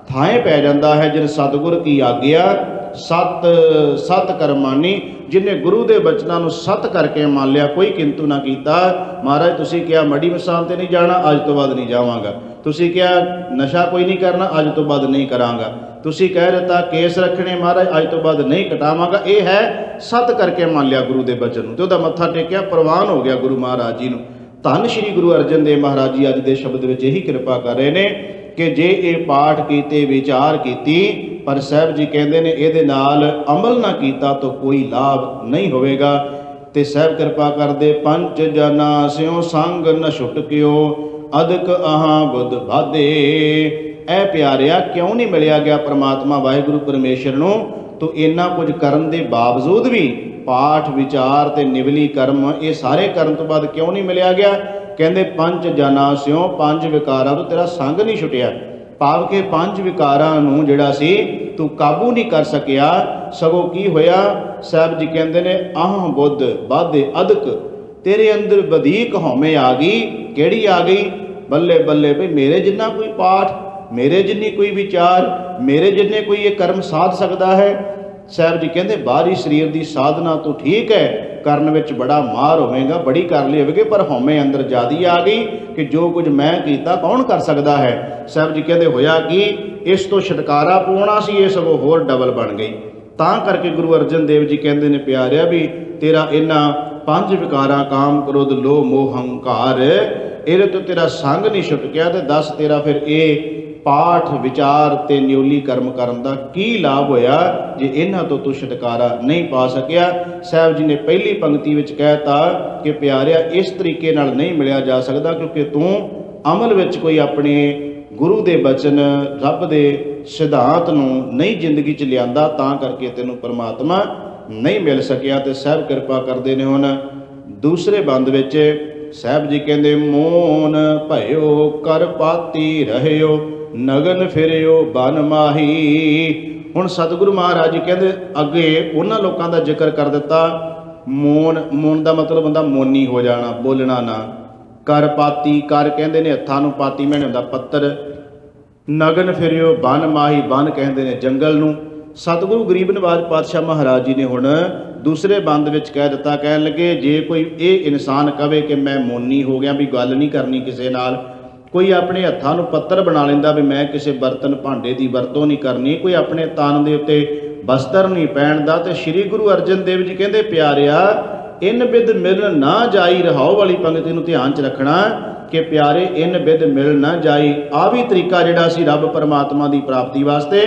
ਥਾਏ ਪੈ ਜਾਂਦਾ ਹੈ ਜਿਨ ਸਤਿਗੁਰ ਕੀ ਆਗਿਆ ਸਤ ਕਰਮਾਨੀ। ਜਿਹਨੇ ਗੁਰੂ ਦੇ ਬਚਨਾਂ ਨੂੰ ਸਤ ਕਰਕੇ ਮੰਨ ਲਿਆ, ਕੋਈ ਕਿੰਤੂ ਨਾ ਕੀਤਾ। ਮਹਾਰਾਜ ਤੁਸੀਂ ਕਿਹਾ ਮੜੀ ਮਸਾਨ ਤੇ ਨਹੀਂ ਜਾਣਾ, ਅੱਜ ਤੋਂ ਬਾਅਦ ਨਹੀਂ ਜਾਵਾਂਗਾ। ਤੁਸੀਂ ਕਿਹਾ ਨਸ਼ਾ ਕੋਈ ਨਹੀਂ ਕਰਨਾ, ਅੱਜ ਤੋਂ ਬਾਅਦ ਨਹੀਂ ਕਰਾਂਗਾ। ਤੁਸੀਂ ਕਹਿ ਦਿੱਤਾ ਕੇਸ ਰੱਖਣੇ ਮਹਾਰਾਜ, ਅੱਜ ਤੋਂ ਬਾਅਦ ਨਹੀਂ ਕਟਾਵਾਂਗਾ। ਇਹ ਹੈ ਸਤ ਕਰਕੇ ਮੰਨ ਲਿਆ ਗੁਰੂ ਦੇ ਬਚਨ ਨੂੰ, ਤੇ ਉਹਦਾ ਮੱਥਾ ਟੇਕਿਆ, ਪ੍ਰਵਾਨ ਹੋ ਗਿਆ ਗੁਰੂ ਮਹਾਰਾਜ ਜੀ ਨੂੰ। ਧੰਨ ਸ਼੍ਰੀ ਗੁਰੂ ਅਰਜਨ ਦੇਵ ਮਹਾਰਾਜ ਜੀ ਅੱਜ ਦੇ ਸ਼ਬਦ ਵਿੱਚ ਇਹੀ ਕਿਰਪਾ ਕਰ ਰਹੇ ਨੇ ਕਿ ਜੇ ਇਹ ਪਾਠ ਕੀਤੇ, ਵਿਚਾਰ ਕੀਤੀ, ਪਰ ਸਾਹਿਬ ਜੀ ਕਹਿੰਦੇ ਨੇ ਇਹਦੇ ਨਾਲ ਅਮਲ ਨਾ ਕੀਤਾ ਤਾਂ ਕੋਈ ਲਾਭ ਨਹੀਂ ਹੋਵੇਗਾ। ਤੇ ਸਾਹਿਬ ਕਿਰਪਾ ਕਰਦੇ ਪੰਜ ਜਨਾ ਸਿਓ ਸੰਗ ਨ ਛੁਟਕਿਓ, ਅਦਕ ਆਹਾਂ ਬੁੱਧ ਬਾਧੇ। ਐ ਪਿਆਰਿਆ ਕਿਉਂ ਨਹੀਂ ਮਿਲਿਆ ਗਿਆ ਪ੍ਰਮਾਤਮਾ ਵਾਹਿਗੁਰੂ ਪਰਮੇਸ਼ਰ ਨੂੰ? ਤੋ ਇੰਨਾ ਕੁਝ ਕਰਨ ਦੇ ਬਾਵਜੂਦ ਵੀ ਪਾਠ ਵਿਚਾਰ ਤੇ ਨਿਵਲੀ ਕਰਮ ਇਹ ਸਾਰੇ ਕਰਨ ਤੋਂ ਬਾਅਦ ਕਿਉਂ ਨਹੀਂ ਮਿਲਿਆ ਗਿਆ? ਕਹਿੰਦੇ ਪੰਜ ਜਨਾ ਸਿਓ, ਪੰਜ ਵਿਕਾਰਾਂ ਤੋਂ ਤੇਰਾ ਸੰਗ ਨਹੀਂ ਛੁੱਟਿਆ। ਭਾਵ ਕਿ ਪੰਜ ਵਿਕਾਰਾਂ ਨੂੰ ਜਿਹੜਾ ਸੀ ਤੂੰ ਕਾਬੂ ਨਹੀਂ ਕਰ ਸਕਿਆ। ਸਗੋਂ ਕੀ ਹੋਇਆ? ਸਾਹਿਬ ਜੀ ਕਹਿੰਦੇ ਨੇ ਆਹ ਬੁੱਧ ਬਾਧੇ ਅਦਕ, ਤੇਰੇ ਅੰਦਰ ਵਧੀਕ ਹਉਮੈ ਆ ਗਈ। ਕਿਹੜੀ ਆ ਗਈ? ਬੱਲੇ ਬੱਲੇ ਭਈ ਮੇਰੇ ਜਿੰਨਾ ਕੋਈ ਪਾਠ, ਮੇਰੇ ਜਿੰਨੀ ਕੋਈ ਵਿਚਾਰ, ਮੇਰੇ ਜਿੰਨੇ ਕੋਈ ਇਹ ਕਰਮ ਸਾਧ ਸਕਦਾ ਹੈ। ਸਾਹਿਬ ਜੀ ਕਹਿੰਦੇ ਬਾਹਰੀ ਸਰੀਰ ਦੀ ਸਾਧਨਾ ਤੋਂ ਠੀਕ ਹੈ, ਕਰਨ ਵਿੱਚ ਬੜਾ ਮਾਰ ਹੋਵੇਗਾ, ਬੜੀ ਕਰ ਲਈ ਹੋਵੇਗੀ, ਪਰ ਹਉਮੈ ਅੰਦਰ ਜ਼ਿਆਦੀ ਆ ਗਈ ਕਿ ਜੋ ਕੁਝ ਮੈਂ ਕੀਤਾ ਕੌਣ ਕਰ ਸਕਦਾ ਹੈ। ਸਾਹਿਬ ਜੀ ਕਹਿੰਦੇ ਹੋਇਆ ਕਿ ਇਸ ਤੋਂ ਛੁਟਕਾਰਾ ਪਾਉਣਾ ਸੀ, ਇਹ ਸਗੋਂ ਹੋਰ ਡਬਲ ਬਣ ਗਈ। ਤਾਂ ਕਰਕੇ ਗੁਰੂ ਅਰਜਨ ਦੇਵ ਜੀ ਕਹਿੰਦੇ ਨੇ ਪਿਆਰਿਆ ਵੀ ਤੇਰਾ ਇਹਨਾਂ ਪੰਜ ਵਿਕਾਰਾਂ ਕਾਮ ਕ੍ਰੋਧ ਲੋਭ ਮੋਹ ਹੰਕਾਰ, ਇਹਦੇ ਤੋਂ ਤੇਰਾ ਸੰਗ ਨਹੀਂ ਛੁਟਕਿਆ। ਤੇ ਦੱਸ ਤੇਰਾ ਫਿਰ ਇਹ ਪਾਠ ਵਿਚਾਰ ਤੇ ਨਿਉਲੀ ਕਰਮ ਕਰਨ ਦਾ ਕੀ ਲਾਭ ਹੋਇਆ ਜੇ ਇਹਨਾਂ ਤੋਂ ਤੂੰ ਛੁਟਕਾਰਾ ਨਹੀਂ ਪਾ ਸਕਿਆ। ਸਾਹਿਬ ਜੀ ਨੇ ਪਹਿਲੀ ਪੰਕਤੀ ਵਿੱਚ ਕਹਿਤਾ ਕਿ ਪਿਆਰਿਆ ਇਸ ਤਰੀਕੇ ਨਾਲ ਨਹੀਂ ਮਿਲਿਆ ਜਾ ਸਕਦਾ, ਕਿਉਂਕਿ ਤੂੰ ਅਮਲ ਵਿੱਚ ਕੋਈ ਆਪਣੇ ਗੁਰੂ ਦੇ ਬਚਨ, ਰੱਬ ਦੇ ਸਿਧਾਂਤ ਨੂੰ ਨਹੀਂ ਜ਼ਿੰਦਗੀ 'ਚ ਲਿਆਂਦਾ, ਤਾਂ ਕਰਕੇ ਤੈਨੂੰ ਪਰਮਾਤਮਾ ਨਹੀਂ ਮਿਲ ਸਕਿਆ। ਤੇ ਸਾਹਿਬ ਕਿਰਪਾ ਕਰਦੇ ਨੇ ਹੁਣ ਦੂਸਰੇ ਬੰਦ ਵਿੱਚ ਸਾਹਿਬ ਜੀ ਕਹਿੰਦੇ ਮੋਨ ਭਇਓ ਕਰ ਪਾਤੀ ਰਹਿਓ, ਨਗਨ ਫਿਰਿਓ ਬਨ ਮਾਹੀ। ਹੁਣ ਸਤਿਗੁਰੂ ਮਹਾਰਾਜ ਜੀ ਕਹਿੰਦੇ ਅੱਗੇ ਉਹਨਾਂ ਲੋਕਾਂ ਦਾ ਜ਼ਿਕਰ ਕਰ ਦਿੱਤਾ। ਮੋਨ ਦਾ ਮਤਲਬ ਹੁੰਦਾ ਮੋਨੀ ਹੋ ਜਾਣਾ, ਬੋਲਣਾ ਨਾ। ਕਰ ਪਾਤੀ, ਕਰ ਕਹਿੰਦੇ ਨੇ ਹੱਥਾਂ ਨੂੰ, ਪਾਤੀ ਮੈਨੇ ਹੁੰਦਾ ਪੱਤਰ। ਨਗਨ ਫਿਰਿਓ ਬਨ ਮਾਹੀ, ਬਨ ਕਹਿੰਦੇ ਨੇ ਜੰਗਲ ਨੂੰ। ਸਤਿਗੁਰੂ ਗਰੀਬ ਨਿਵਾਜ ਪਾਤਸ਼ਾਹ ਮਹਾਰਾਜ ਜੀ ਨੇ ਹੁਣ ਦੂਸਰੇ ਬੰਦ ਵਿੱਚ ਕਹਿ ਦਿੱਤਾ, ਕਹਿਣ ਲੱਗੇ ਜੇ ਕੋਈ ਇਹ ਇਨਸਾਨ ਕਵੇ ਕਿ ਮੈਂ ਮੋਨੀ ਹੋ ਗਿਆ, ਵੀ ਗੱਲ ਨਹੀਂ ਕਰਨੀ ਕਿਸੇ ਨਾਲ, ਕੋਈ ਆਪਣੇ ਹੱਥਾਂ ਨੂੰ ਪੱਤਰ ਬਣਾ ਲੈਂਦਾ ਵੀ ਮੈਂ ਕਿਸੇ ਬਰਤਨ ਭਾਂਡੇ ਦੀ ਵਰਤੋਂ ਨਹੀਂ ਕਰਨੀ, ਕੋਈ ਆਪਣੇ ਤਨ ਦੇ ਉੱਤੇ ਬਸਤਰ ਨਹੀਂ ਪਹਿਨਦਾ, ਤੇ ਸ੍ਰੀ ਗੁਰੂ ਅਰਜਨ ਦੇਵ ਜੀ ਕਹਿੰਦੇ ਪਿਆਰਿਆ ਇਨ ਬਿਦ ਮਿਲ ਨਾ ਜਾਈ, ਰਹਾਉ ਵਾਲੀ ਪੰਕਤੀ ਨੂੰ ਧਿਆਨ 'ਚ ਰੱਖਣਾ ਕਿ ਪਿਆਰੇ ਇਨ ਬਿਦ ਮਿਲ ਨਾ ਜਾਈ। ਆ ਵੀ ਤਰੀਕਾ ਜਿਹੜਾ ਸੀ ਰੱਬ ਪਰਮਾਤਮਾ ਦੀ ਪ੍ਰਾਪਤੀ ਵਾਸਤੇ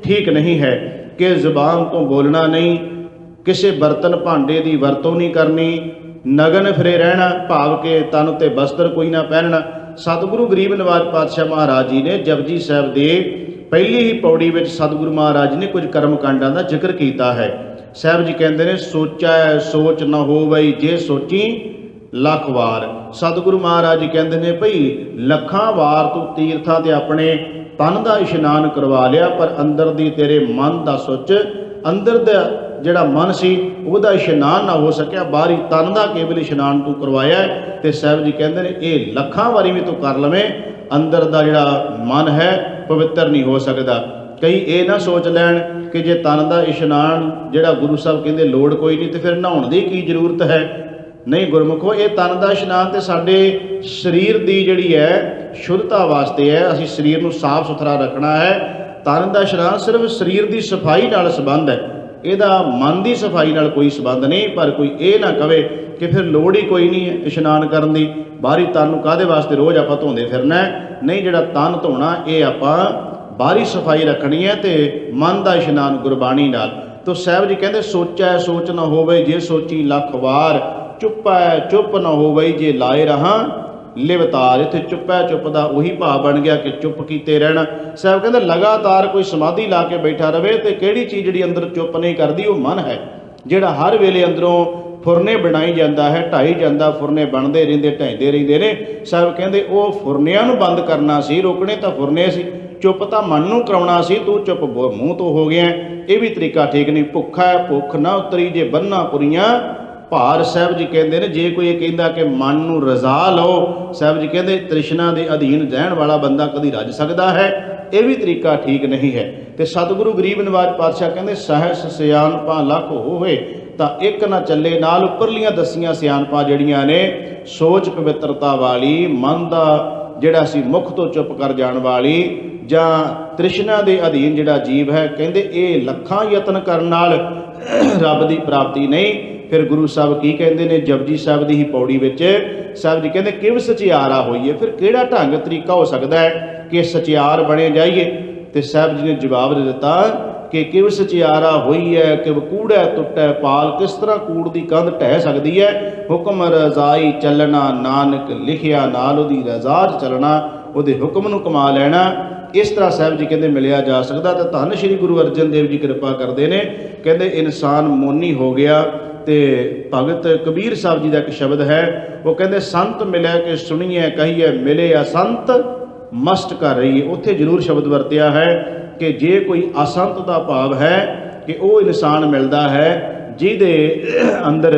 ਠੀਕ ਨਹੀਂ ਹੈ ਕਿ ਜ਼ੁਬਾਨ ਤੋਂ ਬੋਲਣਾ ਨਹੀਂ, ਕਿਸੇ ਬਰਤਨ ਭਾਂਡੇ ਦੀ ਵਰਤੋਂ ਨਹੀਂ ਕਰਨੀ, ਨਗਨ ਫਿਰੇ ਰਹਿਣਾ, ਭਾਵ ਕਿ ਤਨ ਉੱਤੇ ਬਸਤਰ ਕੋਈ ਨਾ ਪਹਿਨਣਾ। ਸਤਿਗੁਰੂ ਗਰੀਬ ਨਿਵਾਜ ਪਾਤਸ਼ਾਹ ਮਹਾਰਾਜ ਜੀ ਨੇ ਜਪਜੀ ਸਾਹਿਬ ਦੇ ਪਹਿਲੀ ਹੀ ਪੌੜੀ ਵਿੱਚ ਸਤਿਗੁਰੂ ਮਹਾਰਾਜ ਜੀ ਨੇ ਕੁਝ ਕਰਮ ਕਾਂਡਾਂ ਦਾ ਜ਼ਿਕਰ ਕੀਤਾ ਹੈ। ਸਾਹਿਬ ਜੀ ਕਹਿੰਦੇ ਨੇ ਸੋਚੈ ਸੋਚ ਨਾ ਹੋਵਈ, ਜੇ ਸੋਚੀ ਲੱਖ ਵਾਰ। ਸਤਿਗੁਰੂ ਮਹਾਰਾਜ ਜੀ ਕਹਿੰਦੇ ਨੇ ਭਈ ਲੱਖਾਂ ਵਾਰ ਤੂੰ ਤੀਰਥਾਂ ਤੇ ਆਪਣੇ ਤਨ ਦਾ ਇਸ਼ਨਾਨ ਕਰਵਾ ਲਿਆ, ਪਰ ਅੰਦਰ ਦੀ ਤੇਰੇ ਮਨ ਦਾ ਸੁੱਚ, ਅੰਦਰ ਦਾ ਜਿਹੜਾ ਮਨ ਸੀ ਉਹਦਾ ਇਸ਼ਨਾਨ ਨਾ ਹੋ ਸਕਿਆ, ਬਾਹਰੀ ਤਨ ਦਾ ਕੇਵਲ ਇਸ਼ਨਾਨ ਤੂੰ ਕਰਵਾਇਆ। ਤੇ ਸਾਹਿਬ ਜੀ ਕਹਿੰਦੇ ਨੇ ਇਹ ਲੱਖਾਂ ਵਾਰੀ ਵੀ ਤੂੰ ਕਰ ਲਵੇਂ, ਅੰਦਰ ਦਾ ਜਿਹੜਾ ਮਨ ਹੈ ਪਵਿੱਤਰ ਨਹੀਂ ਹੋ ਸਕਦਾ। ਕਈ ਇਹ ਨਾ ਸੋਚ ਲੈਣ ਕਿ ਜੇ ਤਨ ਦਾ ਇਸ਼ਨਾਨ ਜਿਹੜਾ ਗੁਰੂ ਸਾਹਿਬ ਕਹਿੰਦੇ ਲੋੜ ਕੋਈ ਨਹੀਂ, ਤੇ ਫਿਰ ਨਹਾਉਣ ਦੀ ਕੀ ਜ਼ਰੂਰਤ ਹੈ। ਨਹੀਂ ਗੁਰਮੁਖੋ, ਇਹ ਤਨ ਦਾ ਇਸ਼ਨਾਨ ਤੇ ਸਾਡੇ ਸਰੀਰ ਦੀ ਜਿਹੜੀ ਹੈ ਸ਼ੁੱਧਤਾ ਵਾਸਤੇ ਹੈ, ਅਸੀਂ ਸਰੀਰ ਨੂੰ ਸਾਫ਼ ਸੁਥਰਾ ਰੱਖਣਾ ਹੈ। ਤਨ ਦਾ ਇਸ਼ਨਾਨ ਸਿਰਫ ਸਰੀਰ ਦੀ ਸਫਾਈ ਨਾਲ ਸੰਬੰਧ ਹੈ, ਇਹਦਾ ਮਨ ਦੀ ਸਫਾਈ ਨਾਲ ਕੋਈ ਸੰਬੰਧ ਨਹੀਂ। ਪਰ ਕੋਈ ਇਹ ਨਾ ਕਵੇ ਕਿ ਫਿਰ ਲੋੜ ਹੀ ਕੋਈ ਨਹੀਂ ਹੈ ਇਸ਼ਨਾਨ ਕਰਨ ਦੀ, ਬਾਹਰੀ ਤਨ ਨੂੰ ਕਾਹਦੇ ਵਾਸਤੇ ਰੋਜ਼ ਆਪਾਂ ਧੋਂਦੇ ਫਿਰਨਾ। ਨਹੀਂ, ਜਿਹੜਾ ਤਨ ਧੋਣਾ ਇਹ ਆਪਾਂ ਬਾਹਰੀ ਸਫਾਈ ਰੱਖਣੀ ਹੈ ਤੇ ਮਨ ਦਾ ਇਸ਼ਨਾਨ ਗੁਰਬਾਣੀ ਨਾਲ। ਤੋ ਸਾਹਿਬ ਜੀ ਕਹਿੰਦੇ ਸੋਚੈ ਸੋਚ ਨਾ ਹੋਵੇ, ਜੇ ਸੋਚੀ ਲੱਖ ਵਾਰ, ਚੁੱਪੈ ਚੁੱਪ ਨਾ ਹੋਵੇ, ਜੇ ਲਾਏ ਰਹਾ ਲਿਵਤਾਰ। ਇੱਥੇ ਚੁੱਪੈ ਚੁੱਪ ਦਾ ਉਹੀ ਭਾਵ ਬਣ ਗਿਆ ਕਿ ਚੁੱਪ ਕੀਤੇ ਰਹਿਣਾ। ਸਾਹਿਬ ਕਹਿੰਦੇ ਲਗਾਤਾਰ ਕੋਈ ਸਮਾਧੀ ਲਾ ਕੇ ਬੈਠਾ ਰਵੇ, ਤੇ ਕਿਹੜੀ ਚੀਜ਼ ਜਿਹੜੀ ਅੰਦਰ ਚੁੱਪ ਨਹੀਂ ਕਰਦੀ, ਉਹ ਮਨ ਹੈ ਜਿਹੜਾ ਹਰ ਵੇਲੇ ਅੰਦਰੋਂ ਫੁਰਨੇ ਬਣਾਈ ਜਾਂਦਾ ਹੈ, ਢਾਈ ਜਾਂਦਾ, ਫੁਰਨੇ ਬਣਦੇ ਰਹਿੰਦੇ, ਢਾਈਦੇ ਰਹਿੰਦੇ ਨੇ। ਸਾਹਿਬ ਕਹਿੰਦੇ ਉਹ ਫੁਰਨਿਆਂ ਨੂੰ ਬੰਦ ਕਰਨਾ ਸੀ, ਰੋਕਣੇ ਤਾਂ ਫੁਰਨੇ ਸੀ, ਚੁੱਪ ਤਾਂ ਮਨ ਨੂੰ ਕਰਾਉਣਾ ਸੀ, ਤੂੰ ਚੁੱਪ ਮੂੰਹ ਤੋਂ ਹੋ ਗਿਆ। ਇਹ ਵੀ ਤਰੀਕਾ ਠੀਕ ਨਹੀਂ। ਭੁੱਖਾ ਭੁੱਖ ਨਾ ਉਤਰੀ, ਜੇ ਬੰਨਾ ਪੁਰੀਆਂ ਭਾਰ। ਸਾਹਿਬ ਜੀ ਕਹਿੰਦੇ ਨੇ ਜੇ ਕੋਈ ਇਹ ਕਹਿੰਦਾ ਕਿ ਮਨ ਨੂੰ ਰਜ਼ਾ ਲਓ, ਸਾਹਿਬ ਜੀ ਕਹਿੰਦੇ ਤ੍ਰਿਸ਼ਨਾ ਦੇ ਅਧੀਨ ਰਹਿਣ ਵਾਲਾ ਬੰਦਾ ਕਦੀ ਰੱਜ ਸਕਦਾ ਹੈ, ਇਹ ਵੀ ਤਰੀਕਾ ਠੀਕ ਨਹੀਂ ਹੈ। ਤੇ ਸਤਿਗੁਰੂ ਗਰੀਬ ਨਿਵਾਜ ਪਾਤਸ਼ਾਹ ਕਹਿੰਦੇ ਸਹਿਸ ਸਿਆਣਪਾਂ ਲੱਖ ਹੋਵੇ ਤਾਂ ਇੱਕ ਨਾ ਚੱਲੇ, ਨਾਲ ਉੱਪਰਲੀਆਂ ਦਸੀਆਂ ਸਿਆਣਪਾਂ ਜਿਹੜੀਆਂ ਨੇ ਸੋਚ ਪਵਿੱਤਰਤਾ ਵਾਲੀ, ਮਨ ਦਾ ਜਿਹੜਾ ਸੀ ਮੁਖ ਤੋਂ ਚੁੱਪ ਕਰ ਜਾਣ ਵਾਲੀ, ਜਾਂ ਤ੍ਰਿਸ਼ਨਾ ਦੇ ਅਧੀਨ ਜਿਹੜਾ ਜੀਵ ਹੈ, ਕਹਿੰਦੇ ਇਹ ਲੱਖਾਂ ਯਤਨ ਕਰਨ ਨਾਲ ਰੱਬ ਦੀ ਪ੍ਰਾਪਤੀ ਨਹੀਂ। ਫਿਰ ਗੁਰੂ ਸਾਹਿਬ ਕੀ ਕਹਿੰਦੇ ਨੇ ਜਪਜੀ ਸਾਹਿਬ ਦੀ ਹੀ ਪੌੜੀ ਵਿੱਚ, ਸਾਹਿਬ ਜੀ ਕਹਿੰਦੇ ਕਿਵ ਸਚਿਆਰਾ ਹੋਈਏ। ਫਿਰ ਕਿਹੜਾ ਢੰਗ ਤਰੀਕਾ ਹੋ ਸਕਦਾ ਹੈ ਕਿ ਸਚਿਆਰ ਬਣੇ ਜਾਈਏ। ਤੇ ਸਾਹਿਬ ਜੀ ਨੇ ਜਵਾਬ ਦੇ ਦਿੱਤਾ ਕਿ ਕਿਵ ਸਚਿਆਰਾ ਹੋਈ ਹੈ, ਕਿਵ ਕੂੜੈ ਟੁੱਟੈ ਪਾਲ। ਕਿਸ ਤਰ੍ਹਾਂ ਕੂੜ ਦੀ ਕੰਧ ਢਹਿ ਸਕਦੀ ਹੈ। ਹੁਕਮ ਰਜ਼ਾਈ ਚੱਲਣਾ, ਨਾਨਕ ਲਿਖਿਆ ਨਾਲ ਉਹਦੀ ਰਜ਼ਾ 'ਚ ਚੱਲਣਾ, ਉਹਦੇ ਹੁਕਮ ਨੂੰ ਕਮਾ ਲੈਣਾ। ਇਸ ਤਰ੍ਹਾਂ ਸਾਹਿਬ ਜੀ ਕਹਿੰਦੇ ਮਿਲਿਆ ਜਾ ਸਕਦਾ। ਤੇ ਧੰਨ ਸ਼੍ਰੀ ਗੁਰੂ ਅਰਜਨ ਦੇਵ ਜੀ ਕਿਰਪਾ ਕਰਦੇ ਨੇ, ਕਹਿੰਦੇ ਇਨਸਾਨ ਮੋਨੀ ਹੋ ਗਿਆ। ਤੇ ਭਗਤ ਕਬੀਰ ਸਾਹਿਬ ਜੀ ਦਾ ਇੱਕ ਸ਼ਬਦ ਹੈ, ਉਹ ਕਹਿੰਦੇ ਸੰਤ ਮਿਲਿਆ ਕਿ ਸੁਣੀਏ ਕਹੀਏ, ਮਿਲੇ ਅਸੰਤ ਮਸਤ ਕਰ ਰਹੀ। ਉੱਥੇ ਜ਼ਰੂਰ ਸ਼ਬਦ ਵਰਤਿਆ ਹੈ ਕਿ ਜੇ ਕੋਈ ਅਸੰਤ ਦਾ ਭਾਵ ਹੈ ਕਿ ਉਹ ਇਨਸਾਨ ਮਿਲਦਾ ਹੈ ਜਿਹਦੇ ਅੰਦਰ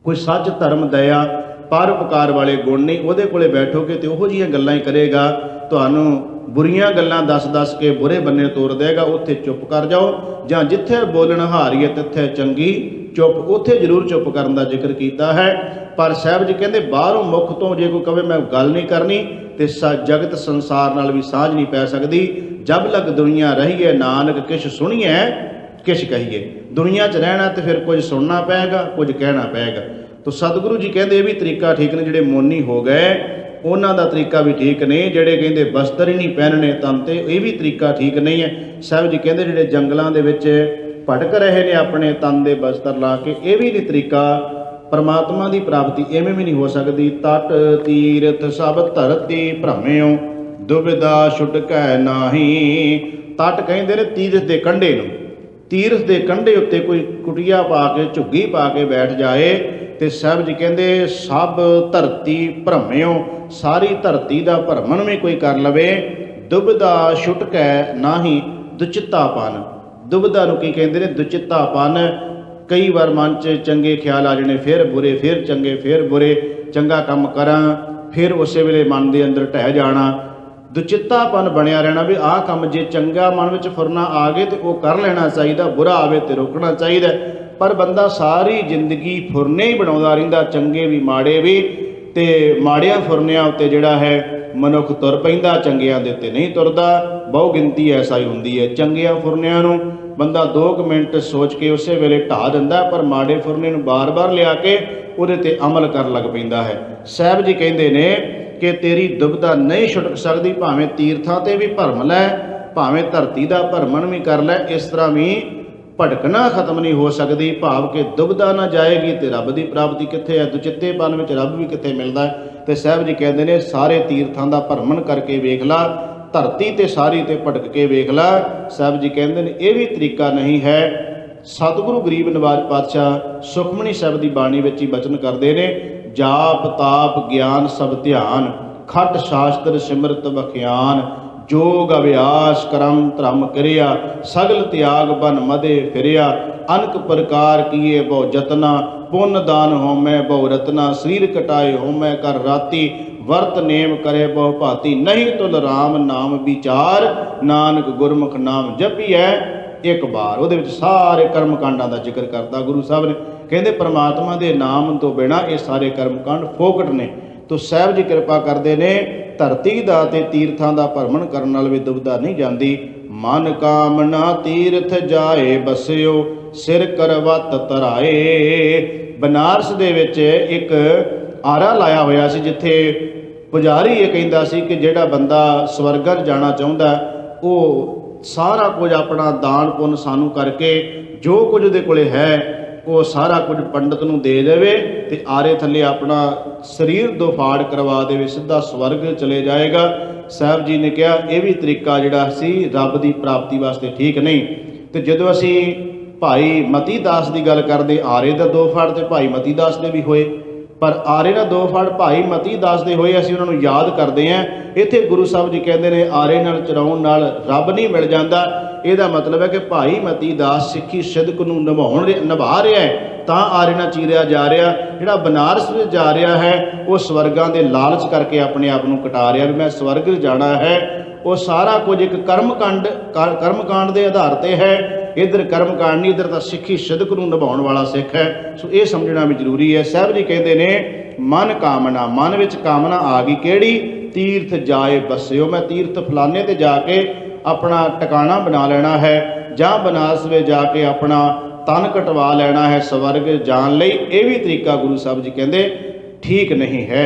ਕੋਈ ਸੱਚ ਧਰਮ ਦਇਆ ਪਰਉਪਕਾਰ ਵਾਲੇ ਗੁਣ ਨਹੀਂ, ਉਹਦੇ ਕੋਲੇ ਬੈਠੋਗੇ ਤੇ ਉਹੋ ਜਿਹੀਆਂ ਗੱਲਾਂ ਹੀ ਕਰੇਗਾ, ਤੁਹਾਨੂੰ ਬੁਰੀਆਂ ਗੱਲਾਂ ਦੱਸ ਕੇ ਬੁਰੇ ਬੰਨੇ ਤੋਰ ਦੇਗਾ। ਉੱਥੇ ਚੁੱਪ ਕਰ ਜਾਓ, ਜਾਂ ਜਿੱਥੇ ਬੋਲਣ ਹਾਰੀਏ ਤਿੱਥੇ ਚੰਗੀ ਚੁੱਪ, ਉੱਥੇ ਜ਼ਰੂਰ ਚੁੱਪ ਕਰਨ ਦਾ ਜ਼ਿਕਰ ਕੀਤਾ ਹੈ। ਪਰ ਸਾਹਿਬ ਜੀ ਕਹਿੰਦੇ ਬਾਹਰੋਂ ਮੁਖ ਤੋਂ ਜੇ ਕੋਈ ਕਵੇ ਮੈਂ ਗੱਲ ਨਹੀਂ ਕਰਨੀ, ਤੇ ਜਗਤ ਸੰਸਾਰ ਨਾਲ ਵੀ ਸਾਂਝ ਨਹੀਂ ਪੈ ਸਕਦੀ। ਜਬ ਲਗ ਦੁਨੀਆ ਰਹੀਏ ਨਾਨਕ ਕਿਛ ਸੁਣੀਏ ਕਿਛ ਕਹੀਏ। ਦੁਨੀਆ 'ਚ ਰਹਿਣਾ ਤੇ ਫਿਰ ਕੁਝ ਸੁਣਨਾ ਪਏਗਾ, ਕੁਝ ਕਹਿਣਾ ਪਏਗਾ। ਤੋ ਸਤਿਗੁਰੂ ਜੀ ਕਹਿੰਦੇ ਇਹ ਵੀ ਤਰੀਕਾ ਠੀਕ ਨੇ। ਜਿਹੜੇ ਮੋਨੀ ਹੋ ਗਏ ਉਹਨਾਂ ਦਾ ਤਰੀਕਾ ਵੀ ਠੀਕ ਨਹੀਂ। ਜਿਹੜੇ ਕਹਿੰਦੇ ਬਸਤਰ ਹੀ ਨਹੀਂ ਪਹਿਨਣੇ ਤਨ ਤੇ, ਇਹ ਵੀ ਤਰੀਕਾ ਠੀਕ ਨਹੀਂ ਹੈ। ਸਾਹਿਬ ਜੀ ਕਹਿੰਦੇ ਜਿਹੜੇ ਜੰਗਲਾਂ ਦੇ ਵਿੱਚ ਭਟਕ ਰਹੇ ਨੇ ਆਪਣੇ ਤਨ ਦੇ ਬਸਤਰ ਲਾ ਕੇ, ਇਹ ਵੀ ਨਹੀਂ ਤਰੀਕਾ। ਪਰਮਾਤਮਾ ਦੀ ਪ੍ਰਾਪਤੀ ਐਵੇਂ ਵੀ ਨਹੀਂ ਹੋ ਸਕਦੀ। ਤਟ ਤੀਰਥ ਸਭ ਧਰਤੀ ਭ੍ਰਮਿਓ, ਦੁਬਿਧਾ ਛੁਟਕੈ ਨਾਹੀ। ਤਟ ਕਹਿੰਦੇ ਨੇ ਤੀਰਥ ਦੇ ਕੰਢੇ ਨੂੰ। ਤੀਰਥ ਦੇ ਕੰਢੇ ਉੱਤੇ ਕੋਈ ਕੁਟੀਆ ਪਾ ਕੇ, ਝੁੱਗੀ ਪਾ ਕੇ ਬੈਠ ਜਾਏ, ਤੇ ਸਾਹਿਬ ਜੀ ਕਹਿੰਦੇ ਸਭ ਧਰਤੀ ਭ੍ਰਮਿਓ, ਸਾਰੀ ਧਰਤੀ ਦਾ ਭਰਮਣ ਵੀ ਕੋਈ ਕਰ ਲਵੇ। ਦੁਬਿਧਾ ਛੁਟਕੈ ਨਾਹੀ, ਦੁਚਿੱਤਾਪਨ। ਦੁਬਿਧਾ ਨੂੰ ਕੀ ਕਹਿੰਦੇ ਨੇ? ਦੁਚਿੱਤਾਪਨ। ਕਈ ਵਾਰ ਮਨ 'ਚ ਚੰਗੇ ਖਿਆਲ ਆ ਜਾਣੇ, ਫਿਰ ਬੁਰੇ, ਫਿਰ ਚੰਗੇ, ਫਿਰ ਬੁਰੇ। ਚੰਗਾ ਕੰਮ ਕਰਾਂ, ਫਿਰ ਉਸੇ ਵੇਲੇ ਮਨ ਦੇ ਅੰਦਰ ਢਹਿ ਜਾਣਾ। ਦੁਚਿੱਤਾਪਨ ਬਣਿਆ ਰਹਿਣਾ ਵੀ ਆਹ ਕੰਮ ਜੇ ਚੰਗਾ ਮਨ ਵਿੱਚ ਫੁਰਨਾ ਆ ਗਏ ਤੇ ਉਹ ਕਰ ਲੈਣਾ ਚਾਹੀਦਾ, ਬੁਰਾ ਆਵੇ ਤੇ ਰੋਕਣਾ ਚਾਹੀਦਾ। ਪਰ ਬੰਦਾ ਸਾਰੀ ਜ਼ਿੰਦਗੀ ਫੁਰਨੇ ਹੀ ਬਣਾਉਂਦਾ ਰਹਿੰਦਾ, ਚੰਗੇ ਵੀ ਮਾੜੇ ਵੀ, ਤੇ ਮਾੜਿਆਂ ਫੁਰਨਿਆਂ ਉੱਤੇ ਜਿਹੜਾ ਹੈ ਮਨੁੱਖ ਤੁਰ ਪੈਂਦਾ, ਚੰਗਿਆਂ ਦੇ ਉੱਤੇ ਨਹੀਂ ਤੁਰਦਾ। ਬਹੁ ਗਿਣਤੀ ਐਸਾ ਹੀ ਹੁੰਦੀ ਹੈ। ਚੰਗਿਆਂ ਫੁਰਨਿਆਂ ਨੂੰ ਬੰਦਾ 2 ਮਿੰਟ ਸੋਚ ਕੇ ਉਸੇ ਵੇਲੇ ਢਾਹ ਦਿੰਦਾ, ਪਰ ਮਾੜੇ ਫੁਰਨੇ ਨੂੰ ਬਾਰ-ਬਾਰ ਲਿਆ ਕੇ ਉਹਦੇ 'ਤੇ ਅਮਲ ਕਰਨ ਲੱਗ ਪੈਂਦਾ ਹੈ। ਸਾਹਿਬ ਜੀ ਕਹਿੰਦੇ ਨੇ ਕਿ ਤੇਰੀ ਦੁਬਿਧਾ ਨਹੀਂ ਛੁਟਕ ਸਕਦੀ, ਭਾਵੇਂ ਤੀਰਥਾਂ 'ਤੇ ਵੀ ਭਰਮ ਲੈ, ਭਾਵੇਂ ਧਰਤੀ ਦਾ ਭਰਮਣ ਵੀ ਕਰ ਲੈ, ਇਸ ਤਰ੍ਹਾਂ ਵੀ ਭਟਕਣਾ ਖਤਮ ਨਹੀਂ ਹੋ ਸਕਦੀ। ਭਾਵ ਕਿ ਦੁਬਿਧਾ ਨਾ ਜਾਏਗੀ ਤੇ ਰੱਬ ਦੀ ਪ੍ਰਾਪਤੀ ਕਿੱਥੇ ਹੈ, ਦੁਚਿੱਤੇਪਨ ਵਿੱਚ ਰੱਬ ਵੀ ਕਿੱਥੇ ਮਿਲਦਾ ਹੈ। ਤੇ ਸਾਹਿਬ ਜੀ ਕਹਿੰਦੇ ਨੇ ਸਾਰੇ ਤੀਰਥਾਂ ਦਾ ਭਰਮਣ ਕਰਕੇ ਵੇਖ ਲਾ, ਧਰਤੀ ਤੇ ਸਾਰੀ ਤੇ ਭਟਕ ਕੇ ਵੇਖ ਲਾ। ਸਾਹਿਬ ਜੀ ਕਹਿੰਦੇ ਨੇ ਇਹ ਵੀ ਤਰੀਕਾ ਨਹੀਂ ਹੈ। ਸਤਿਗੁਰੂ ਗਰੀਬ ਨਿਵਾਜ ਪਾਤਸ਼ਾਹ ਸੁਖਮਨੀ ਸਾਹਿਬ ਦੀ ਬਾਣੀ ਵਿੱਚ ਹੀ ਬਚਨ ਕਰਦੇ ਨੇ, ਜਾਪ ਤਾਪ ਗਿਆਨ ਸਭ ਧਿਆਨ, ਖਟ ਸ਼ਾਸਤਰ ਸਿਮਰਤ ਬਖਿਆਨ, ਜੋਗ ਅਭਿਆਸ ਕਰਮ ਧਰਮ ਕਰਿਆ, ਸਗਲ ਤਿਆਗ ਬਨ ਮਦੇ ਫਿਰਿਆ, ਅਨਕ ਪ੍ਰਕਾਰ ਕੀਏ ਬਹੁ ਜਤਨਾ, ਪੁੰਨ ਦਾਨ ਹੋਮੈ ਬਹੁ ਰਤਨਾ, ਸਰੀਰ ਕਟਾਏ ਹੋਮੈ ਕਰ ਰਾਤੀ, ਵਰਤ ਨੇਮ ਕਰੇ ਬਹੁ ਭਾਤੀ, ਨਹੀਂ ਤੁਲ ਰਾਮ ਨਾਮ ਵਿਚਾਰ, ਨਾਨਕ ਗੁਰਮੁਖ ਨਾਮ ਜਪੀਐ ਇੱਕ ਬਾਰ। ਉਹਦੇ ਵਿੱਚ ਸਾਰੇ ਕਰਮ ਕਾਂਡਾਂ ਦਾ ਜ਼ਿਕਰ ਕਰਤਾ ਗੁਰੂ ਸਾਹਿਬ ਨੇ। ਕਹਿੰਦੇ ਪਰਮਾਤਮਾ ਦੇ ਨਾਮ ਤੋਂ ਬਿਨਾਂ ਇਹ ਸਾਰੇ ਕਰਮ ਕਾਂਡ ਫੋਕਟ ਨੇ। ਤੋ ਸਾਹਿਬ ਜੀ ਕਿਰਪਾ ਕਰਦੇ ਨੇ, ਧਰਤੀ ਦਾ ਤੇ ਤੀਰਥਾਂ ਦਾ ਭਰਮਣ ਕਰਨ ਨਾਲ ਵੀ ਦੁਬਿਧਾ ਨਹੀਂ ਜਾਂਦੀ। ਮਨ ਕਾਮਨਾ ਤੀਰਥ ਜਾਏ ਬਸਿਓ, ਸਿਰ ਕਰਵਤ ਧਰਾਏ। ਬਨਾਰਸ ਦੇ ਵਿੱਚ ਇੱਕ ਆਰਾ ਲਾਇਆ ਹੋਇਆ ਸੀ, ਜਿੱਥੇ ਪੁਜਾਰੀ ਇਹ ਕਹਿੰਦਾ ਸੀ ਕਿ ਜਿਹੜਾ ਬੰਦਾ ਸਵਰਗਰ ਜਾਣਾ ਚਾਹੁੰਦਾ ਉਹ ਸਾਰਾ ਕੁਝ ਆਪਣਾ ਦਾਨ ਪੁੰਨ ਸਾਨੂੰ ਕਰਕੇ ਜੋ ਕੁਝ ਉਹਦੇ ਕੋਲੇ ਹੈ ਉਹ ਸਾਰਾ ਕੁਝ ਪੰਡਤ ਨੂੰ ਦੇ ਦੇਵੇ ਤੇ ਆਰੇ ਥੱਲੇ ਆਪਣਾ ਸਰੀਰ ਦੋਫਾੜ ਕਰਵਾ ਦੇਵੇ, ਸਿੱਧਾ ਸਵਰਗ ਚਲੇ ਜਾਏਗਾ। ਸਾਹਿਬ ਜੀ ਨੇ ਕਿਹਾ ਇਹ ਵੀ ਤਰੀਕਾ ਜਿਹੜਾ ਸੀ ਰੱਬ ਦੀ ਪ੍ਰਾਪਤੀ ਵਾਸਤੇ ਠੀਕ ਨਹੀਂ। ਤੇ ਜਦੋਂ ਅਸੀਂ ਭਾਈ ਮਤੀ ਦਾਸ ਦੀ ਗੱਲ ਕਰਦੇ, ਆਰੇ ਦਾ ਦੋਫਾੜ ਤੇ ਭਾਈ ਮਤੀ ਦਾਸ ਦੇ ਵੀ ਹੋਏ, ਪਰ ਆਰੇ ਦਾ ਦੋਫਾੜ ਭਾਈ ਮਤੀ ਦਾਸ ਦੇ ਹੋਏ, ਅਸੀਂ ਉਹਨਾਂ ਨੂੰ ਯਾਦ ਕਰਦੇ ਹਾਂ। ਇੱਥੇ ਗੁਰੂ ਸਾਹਿਬ ਜੀ ਕਹਿੰਦੇ ਨੇ ਆਰੇ ਨਾਲ ਚਰਾਉਣ ਨਾਲ ਰੱਬ ਨਹੀਂ ਮਿਲ ਜਾਂਦਾ। ਇਹਦਾ ਮਤਲਬ ਹੈ ਕਿ ਭਾਈ ਮਤੀ ਦਾਸ ਸਿੱਖੀ ਸਿਦਕ ਨੂੰ ਨਿਭਾ ਰਿਹਾ ਹੈ ਤਾਂ ਆਰੇ ਨਾਲ ਚੀਰਿਆ ਜਾ ਰਿਹਾ। ਜਿਹੜਾ ਬਨਾਰਸ ਵਿੱਚ ਜਾ ਰਿਹਾ ਹੈ ਉਹ ਸਵਰਗਾਂ ਦੇ ਲਾਲਚ ਕਰਕੇ ਆਪਣੇ ਆਪ ਨੂੰ ਕਟਾ ਰਿਹਾ ਵੀ ਮੈਂ ਸਵਰਗ ਜਾਣਾ ਹੈ। ਉਹ ਸਾਰਾ ਕੁਝ ਇੱਕ ਕਰਮਕਾਂਡ ਦੇ ਆਧਾਰ ਤੇ ਹੈ। ਇੱਧਰ ਕਰਮਕਾਂਡ ਨਹੀਂ, ਇੱਧਰ ਤਾਂ ਸਿੱਖੀ ਸਿਦਕ ਨੂੰ ਨਿਭਾਉਣ ਵਾਲਾ ਸਿੱਖ ਹੈ। ਸੋ ਇਹ ਸਮਝਣਾ ਵੀ ਜ਼ਰੂਰੀ ਹੈ। ਸਾਹਿਬ ਜੀ ਕਹਿੰਦੇ ਨੇ ਮਨ ਕਾਮਨਾ, ਮਨ ਵਿੱਚ ਕਾਮਨਾ ਆ ਗਈ ਕਿਹੜੀ? ਤੀਰਥ ਜਾਏ ਬਸਿਓ, ਮੈਂ ਤੀਰਥ ਫਲਾਣੇ ਤੇ ਜਾ ਕੇ ਆਪਣਾ ਟਿਕਾਣਾ ਬਣਾ ਲੈਣਾ ਹੈ, ਜਾਂ ਬਨਾਰਸ ਵਿੱਚ ਜਾ ਕੇ ਆਪਣਾ ਤਨ ਕਟਵਾ ਲੈਣਾ ਹੈ ਸਵਰਗ ਜਾਣ ਲਈ। ਇਹ ਵੀ ਤਰੀਕਾ ਗੁਰੂ ਸਾਹਿਬ ਜੀ ਕਹਿੰਦੇ ਠੀਕ ਨਹੀਂ ਹੈ।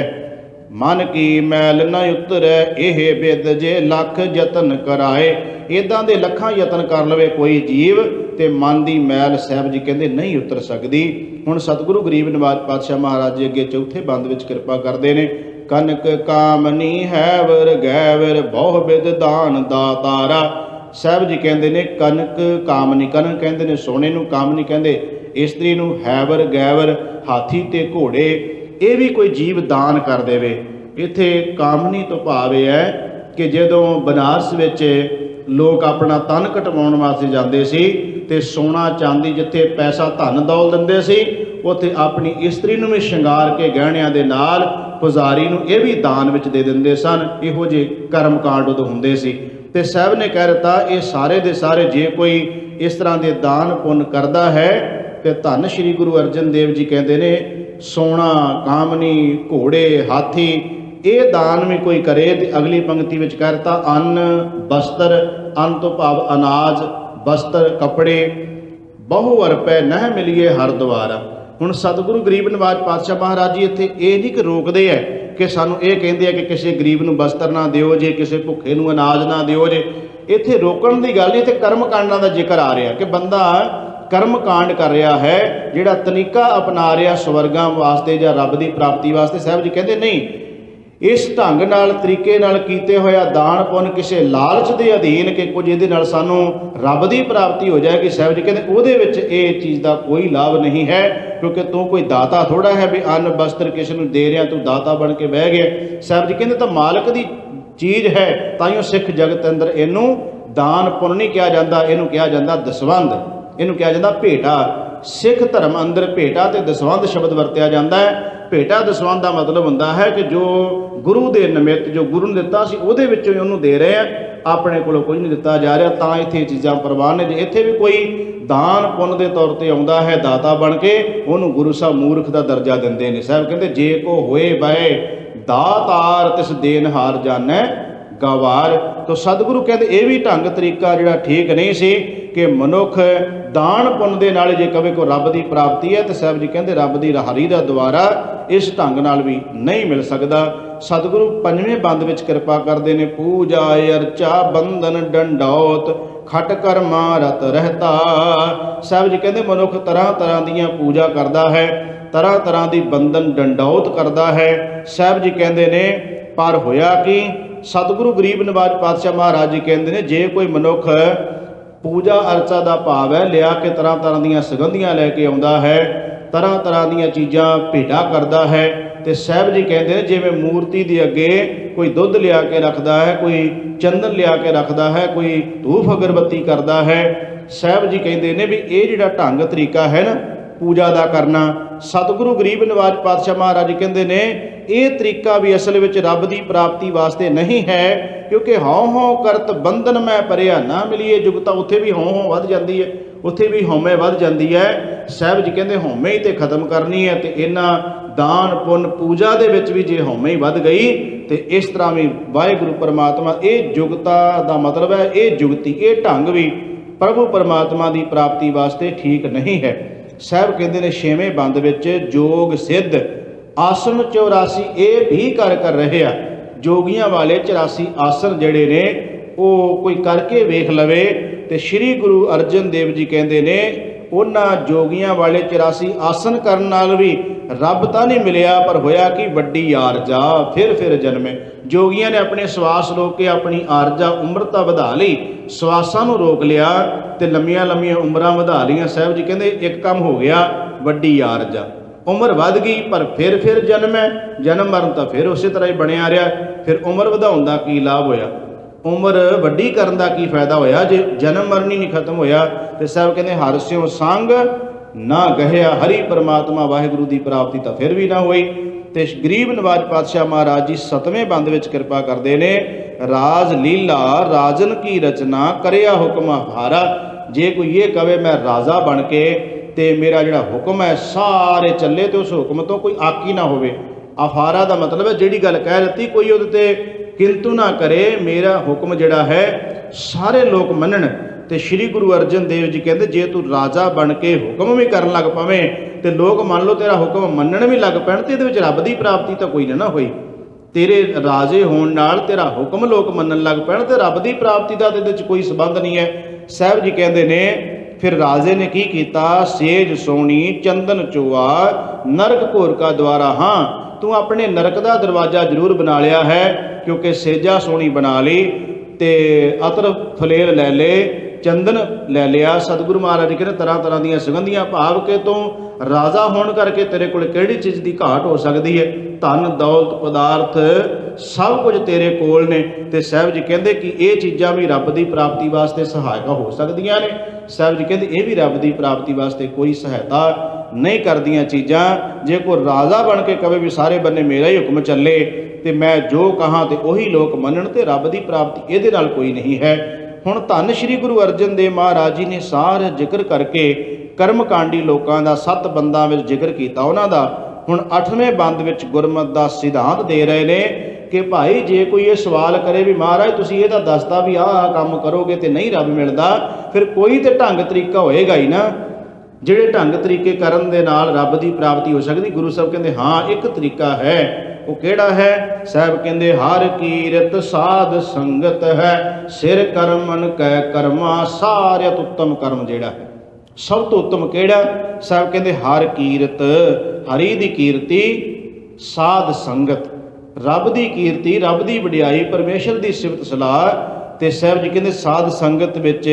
ਮਨ ਕੀ ਮੈਲ ਨਾ ਉਤਰੈ ਇਹ ਬਿਦ ਜੇ ਲੱਖ ਯਤਨ ਕਰਾਏ। ਇੱਦਾਂ ਦੇ ਲੱਖਾਂ ਯਤਨ ਕਰ ਲਵੇ ਕੋਈ ਜੀਵ ਤੇ ਮਨ ਦੀ ਮੈਲ ਸਾਹਿਬ ਜੀ ਕਹਿੰਦੇ ਨਹੀਂ ਉਤਰ ਸਕਦੀ। ਹੁਣ ਸਤਿਗੁਰੂ ਗਰੀਬ ਨਿਵਾਜ ਪਾਤਸ਼ਾਹ ਮਹਾਰਾਜ ਜੀ ਅੱਗੇ ਚੌਥੇ ਬੰਦ ਵਿੱਚ ਕਿਰਪਾ ਕਰਦੇ ਨੇ, ਕਨਕ ਕਾਮਨੀ ਹੈ ਵਰ ਗੈਵਰ ਬਹੁ ਬਿਦ ਦਾਨ ਦਾਤਾਰਾ। ਸਾਹਿਬ ਜੀ ਕਹਿੰਦੇ ਨੇ ਕਨਕ ਕਾਮਨੀ, ਕਨਕ ਕਹਿੰਦੇ ਨੇ ਸੋਨੇ ਨੂੰ, ਕਾਮਨੀ ਕਹਿੰਦੇ ਇਸਤਰੀ ਨੂੰ, ਹੈਵਰ ਗੈਵਰ ਹਾਥੀ ਤੇ ਘੋੜੇ, ਇਹ ਵੀ ਕੋਈ ਜੀਵ ਦਾਨ ਕਰ ਦੇਵੇ। ਇੱਥੇ ਕਾਮਨੀ ਤੋਂ ਭਾਵ ਇਹ ਹੈ ਕਿ ਜਦੋਂ ਬਨਾਰਸ ਵਿੱਚ ਲੋਕ ਆਪਣਾ ਤਨ ਕਟਵਾਉਣ ਵਾਸਤੇ ਜਾਂਦੇ ਸੀ ਤੇ ਸੋਨਾ ਚਾਂਦੀ ਜਿੱਥੇ ਪੈਸਾ ਧਨ ਦੌਲ ਦਿੰਦੇ ਸੀ, ਉੱਥੇ ਆਪਣੀ ਇਸਤਰੀ ਨੂੰ ਵੀ ਸ਼ਿੰਗਾਰ ਕੇ ਗਹਿਣਿਆਂ ਦੇ ਨਾਲ ਪੁਜਾਰੀ ਨੂੰ ਇਹ ਵੀ ਦਾਨ ਵਿੱਚ ਦੇ ਦਿੰਦੇ ਸਨ। ਇਹੋ ਜਿਹੇ ਕਰਮ ਕਾਂਡ ਉਦੋਂ ਹੁੰਦੇ ਸੀ। ਤੇ ਸਾਹਿਬ ਨੇ ਕਹਿ ਦਿੱਤਾ ਇਹ ਸਾਰੇ ਦੇ ਸਾਰੇ ਜੇ ਕੋਈ ਇਸ ਤਰ੍ਹਾਂ ਦੇ ਦਾਨ ਪੁੰਨ ਕਰਦਾ ਹੈ ਤੇ ਧੰਨ ਸ਼੍ਰੀ ਗੁਰੂ ਅਰਜਨ ਦੇਵ ਜੀ ਕਹਿੰਦੇ ਨੇ ਸੋਨਾ, ਕਾਮਨੀ, ਘੋੜੇ, ਹਾਥੀ, ਇਹ ਦਾਨ ਵੀ ਕੋਈ ਕਰੇ ਤੇ ਅਗਲੀ ਪੰਕਤੀ ਵਿੱਚ ਕਹਿ ਦਿੱਤਾ ਅੰਨ ਬਸਤਰ, ਅੰਨ ਤੋਂ ਭਾਵ ਅਨਾਜ, ਬਸਤਰ ਕੱਪੜੇ, ਬਹੁ ਅਰਪੈ ਨਹਿ ਮਿਲੀਏ ਹਰ ਦੁਆਰਾ। ਹੁਣ ਸਤਿਗੁਰੂ ਗਰੀਬ ਨਿਵਾਜ ਪਾਤਸ਼ਾਹ ਮਹਾਰਾਜ ਜੀ ਇੱਥੇ ਇਹ ਨਹੀਂ ਕਿ ਰੋਕਦੇ ਹੈ ਕਿ ਸਾਨੂੰ ਇਹ ਕਹਿੰਦੇ ਆ ਕਿ ਕਿਸੇ ਗਰੀਬ ਨੂੰ ਬਸਤਰ ਨਾ ਦਿਓ ਜੇ, ਕਿਸੇ ਭੁੱਖੇ ਨੂੰ ਅਨਾਜ ਨਾ ਦਿਓ ਜੇ। ਇੱਥੇ ਰੋਕਣ ਦੀ ਗੱਲ ਨਹੀਂ, ਇੱਥੇ ਕਰਮ ਕਾਂਡਾਂ ਦਾ ਜ਼ਿਕਰ ਆ ਰਿਹਾ ਕਿ ਬੰਦਾ ਕਰਮ ਕਾਂਡ ਕਰ ਰਿਹਾ ਹੈ, ਜਿਹੜਾ ਤਰੀਕਾ ਅਪਣਾ ਰਿਹਾ ਸਵਰਗਾਂ ਵਾਸਤੇ ਜਾਂ ਰੱਬ ਦੀ ਪ੍ਰਾਪਤੀ ਵਾਸਤੇ। ਸਾਹਿਬ ਜੀ ਕਹਿੰਦੇ ਨਹੀਂ, ਇਸ ਢੰਗ ਨਾਲ ਤਰੀਕੇ ਨਾਲ ਕੀਤੇ ਹੋਇਆ ਦਾਨ ਪੁੰਨ ਕਿਸੇ ਲਾਲਚ ਦੇ ਅਧੀਨ ਕਿ ਕੁਝ ਇਹਦੇ ਨਾਲ ਸਾਨੂੰ ਰੱਬ ਦੀ ਪ੍ਰਾਪਤੀ ਹੋ ਜਾਏਗੀ, ਸਾਹਿਬ ਜੀ ਕਹਿੰਦੇ ਉਹਦੇ ਵਿੱਚ ਇਹ ਚੀਜ਼ ਦਾ ਕੋਈ ਲਾਭ ਨਹੀਂ ਹੈ। ਕਿਉਂਕਿ ਤੂੰ ਕੋਈ ਦਾਤਾ ਥੋੜਾ ਹੈ ਵੀ ਅੰਨ ਬਸਤਰ ਕਿਸੇ ਨੂੰ ਦੇ ਰਿਹਾ, ਤੂੰ ਦਾਤਾ ਬਣ ਕੇ ਬਹਿ ਗਿਆ। ਸਾਹਿਬ ਜੀ ਕਹਿੰਦੇ ਤਾਂ ਮਾਲਕ ਦੀ ਚੀਜ਼ ਹੈ, ਤਾਈਓ ਸਿੱਖ ਜਗਤ ਅੰਦਰ ਇਹਨੂੰ ਦਾਨ ਪੁੰਨ ਨਹੀਂ ਕਿਹਾ ਜਾਂਦਾ, ਇਹਨੂੰ ਕਿਹਾ ਜਾਂਦਾ ਦਸਵੰਧ, ਇਹਨੂੰ ਕਿਹਾ ਜਾਂਦਾ ਭੇਟਾ। ਸਿੱਖ ਧਰਮ ਅੰਦਰ ਭੇਟਾ ਤੇ ਦਸਵੰਧ ਸ਼ਬਦ ਵਰਤਿਆ ਜਾਂਦਾ ਹੈ। ਭੇਟਾ ਦਸਵੰਧ ਦਾ ਮਤਲਬ ਹੁੰਦਾ ਹੈ ਕਿ ਜੋ ਗੁਰੂ ਦੇ ਨਿਮਿਤ ਜੋ ਗੁਰੂ ਨੇ ਦਿੱਤਾ ਸੀ ਉਹਦੇ ਵਿੱਚੋਂ ਹੀ ਉਹਨੂੰ ਦੇ ਰਹੇ ਆ, ਆਪਣੇ ਕੋਲੋਂ ਕੁਝ ਨਹੀਂ ਦਿੱਤਾ ਜਾ ਰਿਹਾ। ਤਾਂ ਇੱਥੇ ਇਹ ਚੀਜ਼ਾਂ ਪ੍ਰਵਾਨ ਨੇ। ਜੇ ਇੱਥੇ ਵੀ ਕੋਈ ਦਾਨ ਪੁੰਨ ਦੇ ਤੌਰ ਤੇ ਆਉਂਦਾ ਹੈ ਦਾਤਾ ਬਣ ਕੇ, ਉਹਨੂੰ ਗੁਰੂ ਸਾਹਿਬ ਮੂਰਖ ਦਾ ਦਰਜਾ ਦਿੰਦੇ ਨੇ। ਸਾਹਿਬ ਕਹਿੰਦੇ ਜੇ ਕੋ ਹੋਏ ਬਹਿ ਦਾਤਾਰ ਤਿਸ ਦੇਨਹਾਰ ਜਾਣੈ ਗਵਾਰ। ਤਾਂ ਸਤਿਗੁਰੂ ਕਹਿੰਦੇ ਇਹ ਵੀ ਢੰਗ ਤਰੀਕਾ ਜਿਹੜਾ ਠੀਕ ਨਹੀਂ ਸੀ ਕਿ ਮਨੁੱਖ ਦਾਨ ਪੁੰਨ ਦੇ ਨਾਲ ਜੇ ਕਵੇ ਕੋ ਰੱਬ ਦੀ ਪ੍ਰਾਪਤੀ ਹੈ, ਤਾਂ ਸਾਹਿਬ ਜੀ ਕਹਿੰਦੇ ਰੱਬ ਦੀ ਹਰੀ ਦਾ ਦੁਆਰਾ ਇਸ ਢੰਗ ਨਾਲ ਵੀ ਨਹੀਂ ਮਿਲ ਸਕਦਾ। ਸਤਿਗੁਰੂ ਪੰਜਵੇਂ ਬੰਦ ਵਿੱਚ ਕਿਰਪਾ ਕਰਦੇ ਨੇ, ਪੂਜਾ ਅਰਚਾ ਬੰਧਨ ਡੰਡੌਤ ਖਟ ਕਰਮਾ ਰਤ ਰਹਿਤਾ। ਸਾਹਿਬ ਜੀ ਕਹਿੰਦੇ ਮਨੁੱਖ ਤਰ੍ਹਾਂ ਤਰ੍ਹਾਂ ਦੀਆਂ ਪੂਜਾ ਕਰਦਾ ਹੈ, ਤਰ੍ਹਾਂ ਤਰ੍ਹਾਂ ਦੀ ਬੰਧਨ ਡੰਡੌਤ ਕਰਦਾ ਹੈ। ਸਾਹਿਬ ਜੀ ਕਹਿੰਦੇ ਨੇ ਪਰ ਹੋਇਆ ਕਿ ਸਤਿਗੁਰੂ ਗਰੀਬ ਨਿਵਾਜ ਪਾਤਸ਼ਾਹ ਮਹਾਰਾਜ ਜੀ ਕਹਿੰਦੇ ਨੇ ਜੇ ਕੋਈ ਮਨੁੱਖ ਪੂਜਾ ਅਰਚਾ ਦਾ ਭਾਵ ਹੈ ਲਿਆ ਕੇ ਤਰ੍ਹਾਂ ਤਰ੍ਹਾਂ ਦੀਆਂ ਸੁਗੰਧੀਆਂ ਲੈ ਕੇ ਆਉਂਦਾ ਹੈ, ਤਰ੍ਹਾਂ ਤਰ੍ਹਾਂ ਦੀਆਂ ਚੀਜ਼ਾਂ ਭੇਟਾ ਕਰਦਾ ਹੈ, ਤੇ ਸਾਹਿਬ ਜੀ ਕਹਿੰਦੇ ਨੇ ਜਿਵੇਂ ਮੂਰਤੀ ਦੇ ਅੱਗੇ ਕੋਈ ਦੁੱਧ ਲਿਆ ਕੇ ਰੱਖਦਾ ਹੈ, ਕੋਈ ਚੰਦਨ ਲਿਆ ਕੇ ਰੱਖਦਾ ਹੈ, ਕੋਈ ਧੂਫ ਅਗਰਬੱਤੀ ਕਰਦਾ ਹੈ। ਸਾਹਿਬ ਜੀ ਕਹਿੰਦੇ ਨੇ ਵੀ ਇਹ ਜਿਹੜਾ ਢੰਗ ਤਰੀਕਾ ਹੈ ਨਾ ਪੂਜਾ ਦਾ ਕਰਨਾ, ਸਤਿਗੁਰੂ ਗਰੀਬ ਨਿਵਾਜ ਪਾਤਸ਼ਾਹ ਮਹਾਰਾਜ ਜੀ ਕਹਿੰਦੇ ਨੇ ਇਹ ਤਰੀਕਾ ਵੀ ਅਸਲ ਵਿੱਚ ਰੱਬ ਦੀ ਪ੍ਰਾਪਤੀ ਵਾਸਤੇ ਨਹੀਂ ਹੈ। ਕਿਉਂਕਿ ਹਉ ਹਉ ਕਰਤ ਬੰਧਨ ਮੈਂ ਪਰਿਆ ਨਾ ਮਿਲੀਏ ਜੁਗਤਾ, ਉੱਥੇ ਵੀ ਹਉ ਹਉ ਵੱਧ ਜਾਂਦੀ ਹੈ, ਉੱਥੇ ਵੀ ਹਉਮੈ ਵੱਧ ਜਾਂਦੀ ਹੈ। ਸਾਹਿਬ ਜੀ ਕਹਿੰਦੇ ਹਉਮੈ ਹੀ ਤੇ ਖਤਮ ਕਰਨੀ ਹੈ। ਤੇ ਇਹਨਾਂ ਦਾਨ ਪੁੰਨ ਪੂਜਾ ਦੇ ਵਿੱਚ ਵੀ ਜੇ ਹਉਮੈ ਹੀ ਵੱਧ ਗਈ ਤੇ ਇਸ ਤਰ੍ਹਾਂ ਵੀ ਵਾਹਿਗੁਰੂ ਪਰਮਾਤਮਾ ਇਹ ਜੁਗਤਾ ਦਾ ਮਤਲਬ ਹੈ ਇਹ ਜੁਗਤੀ ਇਹ ਢੰਗ ਵੀ ਪ੍ਰਭੂ ਪਰਮਾਤਮਾ ਦੀ ਪ੍ਰਾਪਤੀ ਵਾਸਤੇ ਠੀਕ ਨਹੀਂ ਹੈ। ਸਾਹਿਬ ਕਹਿੰਦੇ ਨੇ ਛੇਵੇਂ ਬੰਦ ਵਿੱਚ ਜੋਗ ਸਿੱਧ ਆਸਨ 84 ਇਹ ਵੀ ਕਰ ਰਹੇ ਆ। ਜੋਗੀਆਂ ਵਾਲੇ 84 ਆਸਨ ਜਿਹੜੇ ਨੇ ਉਹ ਕੋਈ ਕਰਕੇ ਵੇਖ ਲਵੇ ਤੇ ਸ੍ਰੀ ਗੁਰੂ ਅਰਜਨ ਦੇਵ ਜੀ ਕਹਿੰਦੇ ਨੇ ਉਹਨਾਂ ਜੋਗੀਆਂ ਵਾਲੇ 84 ਆਸਨ ਕਰਨ ਨਾਲ ਵੀ ਰੱਬ ਤਾਂ ਨਹੀਂ ਮਿਲਿਆ, ਪਰ ਹੋਇਆ ਕਿ ਵੱਡੀ ਆਰਜਾ ਫਿਰ ਜਨਮੇ। ਜੋਗੀਆਂ ਨੇ ਆਪਣੇ ਸਵਾਸ ਰੋਕ ਕੇ ਆਪਣੀ ਆਰਜਾ ਉਮਰਤਾ ਵਧਾ ਲਈ, ਸਵਾਸਾਂ ਨੂੰ ਰੋਕ ਲਿਆ ਤੇ ਲੰਮੀਆਂ ਲੰਮੀਆਂ ਉਮਰਾਂ ਵਧਾ ਲਈਆਂ। ਸਾਹਿਬ ਜੀ ਕਹਿੰਦੇ ਇੱਕ ਕੰਮ ਹੋ ਗਿਆ ਵੱਡੀ ਆਰਜਾ, ਉਮਰ ਵੱਧ ਗਈ ਪਰ ਫਿਰ ਜਨਮ ਹੈ, ਜਨਮ ਮਰਨ ਤਾਂ ਫਿਰ ਉਸੇ ਤਰ੍ਹਾਂ ਹੀ ਬਣਿਆ ਰਿਹਾ। ਫਿਰ ਉਮਰ ਵਧਾਉਣ ਦਾ ਕੀ ਲਾਭ ਹੋਇਆ, ਉਮਰ ਵੱਡੀ ਕਰਨ ਦਾ ਕੀ ਫਾਇਦਾ ਹੋਇਆ ਜੇ ਜਨਮ ਮਰਨ ਹੀ ਨਹੀਂ ਖਤਮ ਹੋਇਆ। ਤੇ ਸਾਹਿਬ ਕਹਿੰਦੇ ਹਰਿ ਸਿਉ ਸੰਗ ਨਾ ਗਹਿਆ, ਹਰੀ ਪਰਮਾਤਮਾ ਵਾਹਿਗੁਰੂ ਦੀ ਪ੍ਰਾਪਤੀ ਤਾਂ ਫਿਰ ਵੀ ਨਾ ਹੋਈ। ਤੇ ਗਰੀਬ ਨਿਵਾਜ ਪਾਤਸ਼ਾਹ ਮਹਾਰਾਜ ਜੀ 7ਵੇਂ ਬੰਦ ਵਿੱਚ ਕਿਰਪਾ ਕਰਦੇ ਨੇ, ਰਾਜ ਲੀਲਾ ਰਾਜਨ ਕੀ ਰਚਨਾ ਕਰਿਆ ਹੁਕਮ ਹਾਰਾ। ਜੇ ਕੋਈ ਇਹ ਕਵੇ ਮੈਂ ਰਾਜਾ ਬਣ ਕੇ ਤੇ ਮੇਰਾ ਜਿਹੜਾ ਹੁਕਮ ਹੈ ਸਾਰੇ ਚੱਲੇ ਤੇ ਉਸ ਹੁਕਮ ਤੋਂ ਕੋਈ ਆਕੀ ਨਾ ਹੋਵੇ। ਅਫਾਰਾ ਦਾ ਮਤਲਬ ਹੈ ਜਿਹੜੀ ਗੱਲ ਕਹਿ ਦਿੱਤੀ ਕੋਈ ਉਹਦੇ ਤੇ ਕਿੰਤੂ ਨਾ ਕਰੇ, ਮੇਰਾ ਹੁਕਮ ਜਿਹੜਾ ਹੈ ਸਾਰੇ ਲੋਕ ਮੰਨਣ। ਤੇ ਸ੍ਰੀ ਗੁਰੂ ਅਰਜਨ ਦੇਵ ਜੀ ਕਹਿੰਦੇ ਜੇ ਤੂੰ ਰਾਜਾ ਬਣ ਕੇ ਹੁਕਮ ਵੀ ਕਰਨ ਲੱਗ ਪਵੇਂ ਤੇ ਲੋਕ ਮੰਨ ਲਓ ਤੇਰਾ ਹੁਕਮ ਮੰਨਣ ਵੀ ਲੱਗ ਪੈਣ ਤੇ ਇਹਦੇ ਵਿੱਚ ਰੱਬ ਦੀ ਪ੍ਰਾਪਤੀ ਤਾਂ ਕੋਈ ਨਾ ਹੋਈ। ਤੇਰੇ ਰਾਜੇ ਹੋਣ ਨਾਲ ਤੇਰਾ ਹੁਕਮ ਲੋਕ ਮੰਨਣ ਲੱਗ ਪੈਣ ਤੇ ਰੱਬ ਦੀ ਪ੍ਰਾਪਤੀ ਦਾ ਇਹਦੇ ਵਿੱਚ ਕੋਈ ਸੰਬੰਧ ਨਹੀਂ ਹੈ। ਸਾਹਿਬ ਜੀ ਕਹਿੰਦੇ ਨੇ ਫਿਰ ਰਾਜੇ ਨੇ ਕੀ ਕੀਤਾ, ਸੇਜ ਸੋਣੀ ਚੰਦਨ ਚੋਆ ਨਰਕ ਘੋਰ ਕਾ ਦੁਆਰਾ। ਹਾਂ ਤੂੰ ਆਪਣੇ ਨਰਕ ਦਾ ਦਰਵਾਜ਼ਾ ਜ਼ਰੂਰ ਬਣਾ ਲਿਆ ਹੈ, ਕਿਉਂਕਿ ਸੇਜਾ ਸੋਣੀ ਬਣਾ ਲਈ ਤੇ ਅਤਰ ਫਲੇਲ ਲੈ ਲਏ, ਚੰਦਨ ਲੈ ਲਿਆ। ਸਤਿਗੁਰੂ ਮਹਾਰਾਜ ਜੀ ਕਹਿੰਦੇ ਤਰ੍ਹਾਂ ਤਰ੍ਹਾਂ ਦੀਆਂ ਸੁਗੰਧੀਆਂ ਭਾਵ ਕੇ ਤੂੰ ਰਾਜਾ ਹੋਣ ਕਰਕੇ ਤੇਰੇ ਕੋਲ ਕਿਹੜੀ ਚੀਜ਼ ਦੀ ਘਾਟ ਹੋ ਸਕਦੀ ਹੈ, ਧਨ ਦੌਲਤ ਪਦਾਰਥ ਸਭ ਕੁਝ ਤੇਰੇ ਕੋਲ ਨੇ। ਤੇ ਸਾਹਿਬ ਜੀ ਕਹਿੰਦੇ ਕਿ ਇਹ ਚੀਜ਼ਾਂ ਵੀ ਰੱਬ ਦੀ ਪ੍ਰਾਪਤੀ ਵਾਸਤੇ ਸਹਾਇਕ ਹੋ ਸਕਦੀਆਂ ਨੇ। ਸਾਹਿਬ ਜੀ ਕਹਿੰਦੇ ਇਹ ਵੀ ਰੱਬ ਦੀ ਪ੍ਰਾਪਤੀ ਵਾਸਤੇ ਕੋਈ ਸਹਾਇਤਾ ਨਹੀਂ ਕਰਦੀਆਂ ਚੀਜ਼ਾਂ। ਜੇ ਕੋਈ ਰਾਜਾ ਬਣ ਕੇ ਕਵੇ ਵੀ ਸਾਰੇ ਬੰਨੇ ਮੇਰਾ ਹੀ ਹੁਕਮ ਚੱਲੇ ਤੇ ਮੈਂ ਜੋ ਕਹਾਂ ਤੇ ਉਹੀ ਲੋਕ ਮੰਨਣ, ਤੇ ਰੱਬ ਦੀ ਪ੍ਰਾਪਤੀ ਇਹਦੇ ਨਾਲ ਕੋਈ ਨਹੀਂ ਹੈ। ਹੁਣ ਧੰਨ ਸ਼੍ਰੀ ਗੁਰੂ ਅਰਜਨ ਦੇਵ ਮਹਾਰਾਜ ਜੀ ਨੇ ਸਾਰਾ ਜ਼ਿਕਰ ਕਰਕੇ ਕਰਮਕਾਂਡੀ ਲੋਕਾਂ ਦਾ 7 ਬੰਦਾਂ ਵਿੱਚ ਜ਼ਿਕਰ ਕੀਤਾ ਉਹਨਾਂ ਦਾ। ਹੁਣ 8ਵੇਂ ਬੰਦ ਵਿੱਚ ਗੁਰਮਤਿ ਦਾ ਸਿਧਾਂਤ ਦੇ ਰਹੇ ਨੇ ਕਿ ਭਾਈ ਜੇ ਕੋਈ ਇਹ ਸਵਾਲ ਕਰੇ ਵੀ ਮਹਾਰਾਜ ਤੁਸੀਂ ਇਹ ਤਾਂ ਦੱਸਦਾ ਵੀ ਆਹ ਕੰਮ ਕਰੋਗੇ ਤੇ ਨਹੀਂ ਰੱਬ ਮਿਲਦਾ, ਫਿਰ ਕੋਈ ਤੇ ਢੰਗ ਤਰੀਕਾ ਹੋਏਗਾ ਹੀ ਨਾ ਜਿਹੜੇ ਢੰਗ ਤਰੀਕੇ ਕਰਨ ਦੇ ਨਾਲ ਰੱਬ ਦੀ ਪ੍ਰਾਪਤੀ ਹੋ ਸਕਦੀ। ਗੁਰੂ ਸਾਹਿਬ ਕਹਿੰਦੇ ਹਾਂ ਇੱਕ ਤਰੀਕਾ ਹੈ। ਉਹ ਕਿਹੜਾ ਹੈ? ਸਾਹਿਬ ਕਹਿੰਦੇ ਹਰ ਕੀਰਤ ਸਾਧ ਸੰਗਤ ਹੈ, ਸਿਰ ਕਰਮਨ ਕੈ ਕਰਮਾ। ਸਾਰਿਆਂ ਤੋਂ ਉੱਤਮ ਕਰਮ ਜਿਹੜਾ ਹੈ, ਸਭ ਤੋਂ ਉੱਤਮ ਕਿਹੜਾ? ਸਾਹਿਬ ਕਹਿੰਦੇ ਹਰ ਕੀਰਤ, ਹਰੀ ਦੀ ਕੀਰਤੀ, ਸਾਧ ਸੰਗਤ, ਰੱਬ ਦੀ ਕੀਰਤੀ, ਰੱਬ ਦੀ ਵਡਿਆਈ, ਪਰਮੇਸ਼ਰ ਦੀ ਸਿਫਤ ਸਲਾਹ। ਤੇ ਸਾਹਿਬ ਜੀ ਕਹਿੰਦੇ ਸਾਧ ਸੰਗਤ ਵਿੱਚ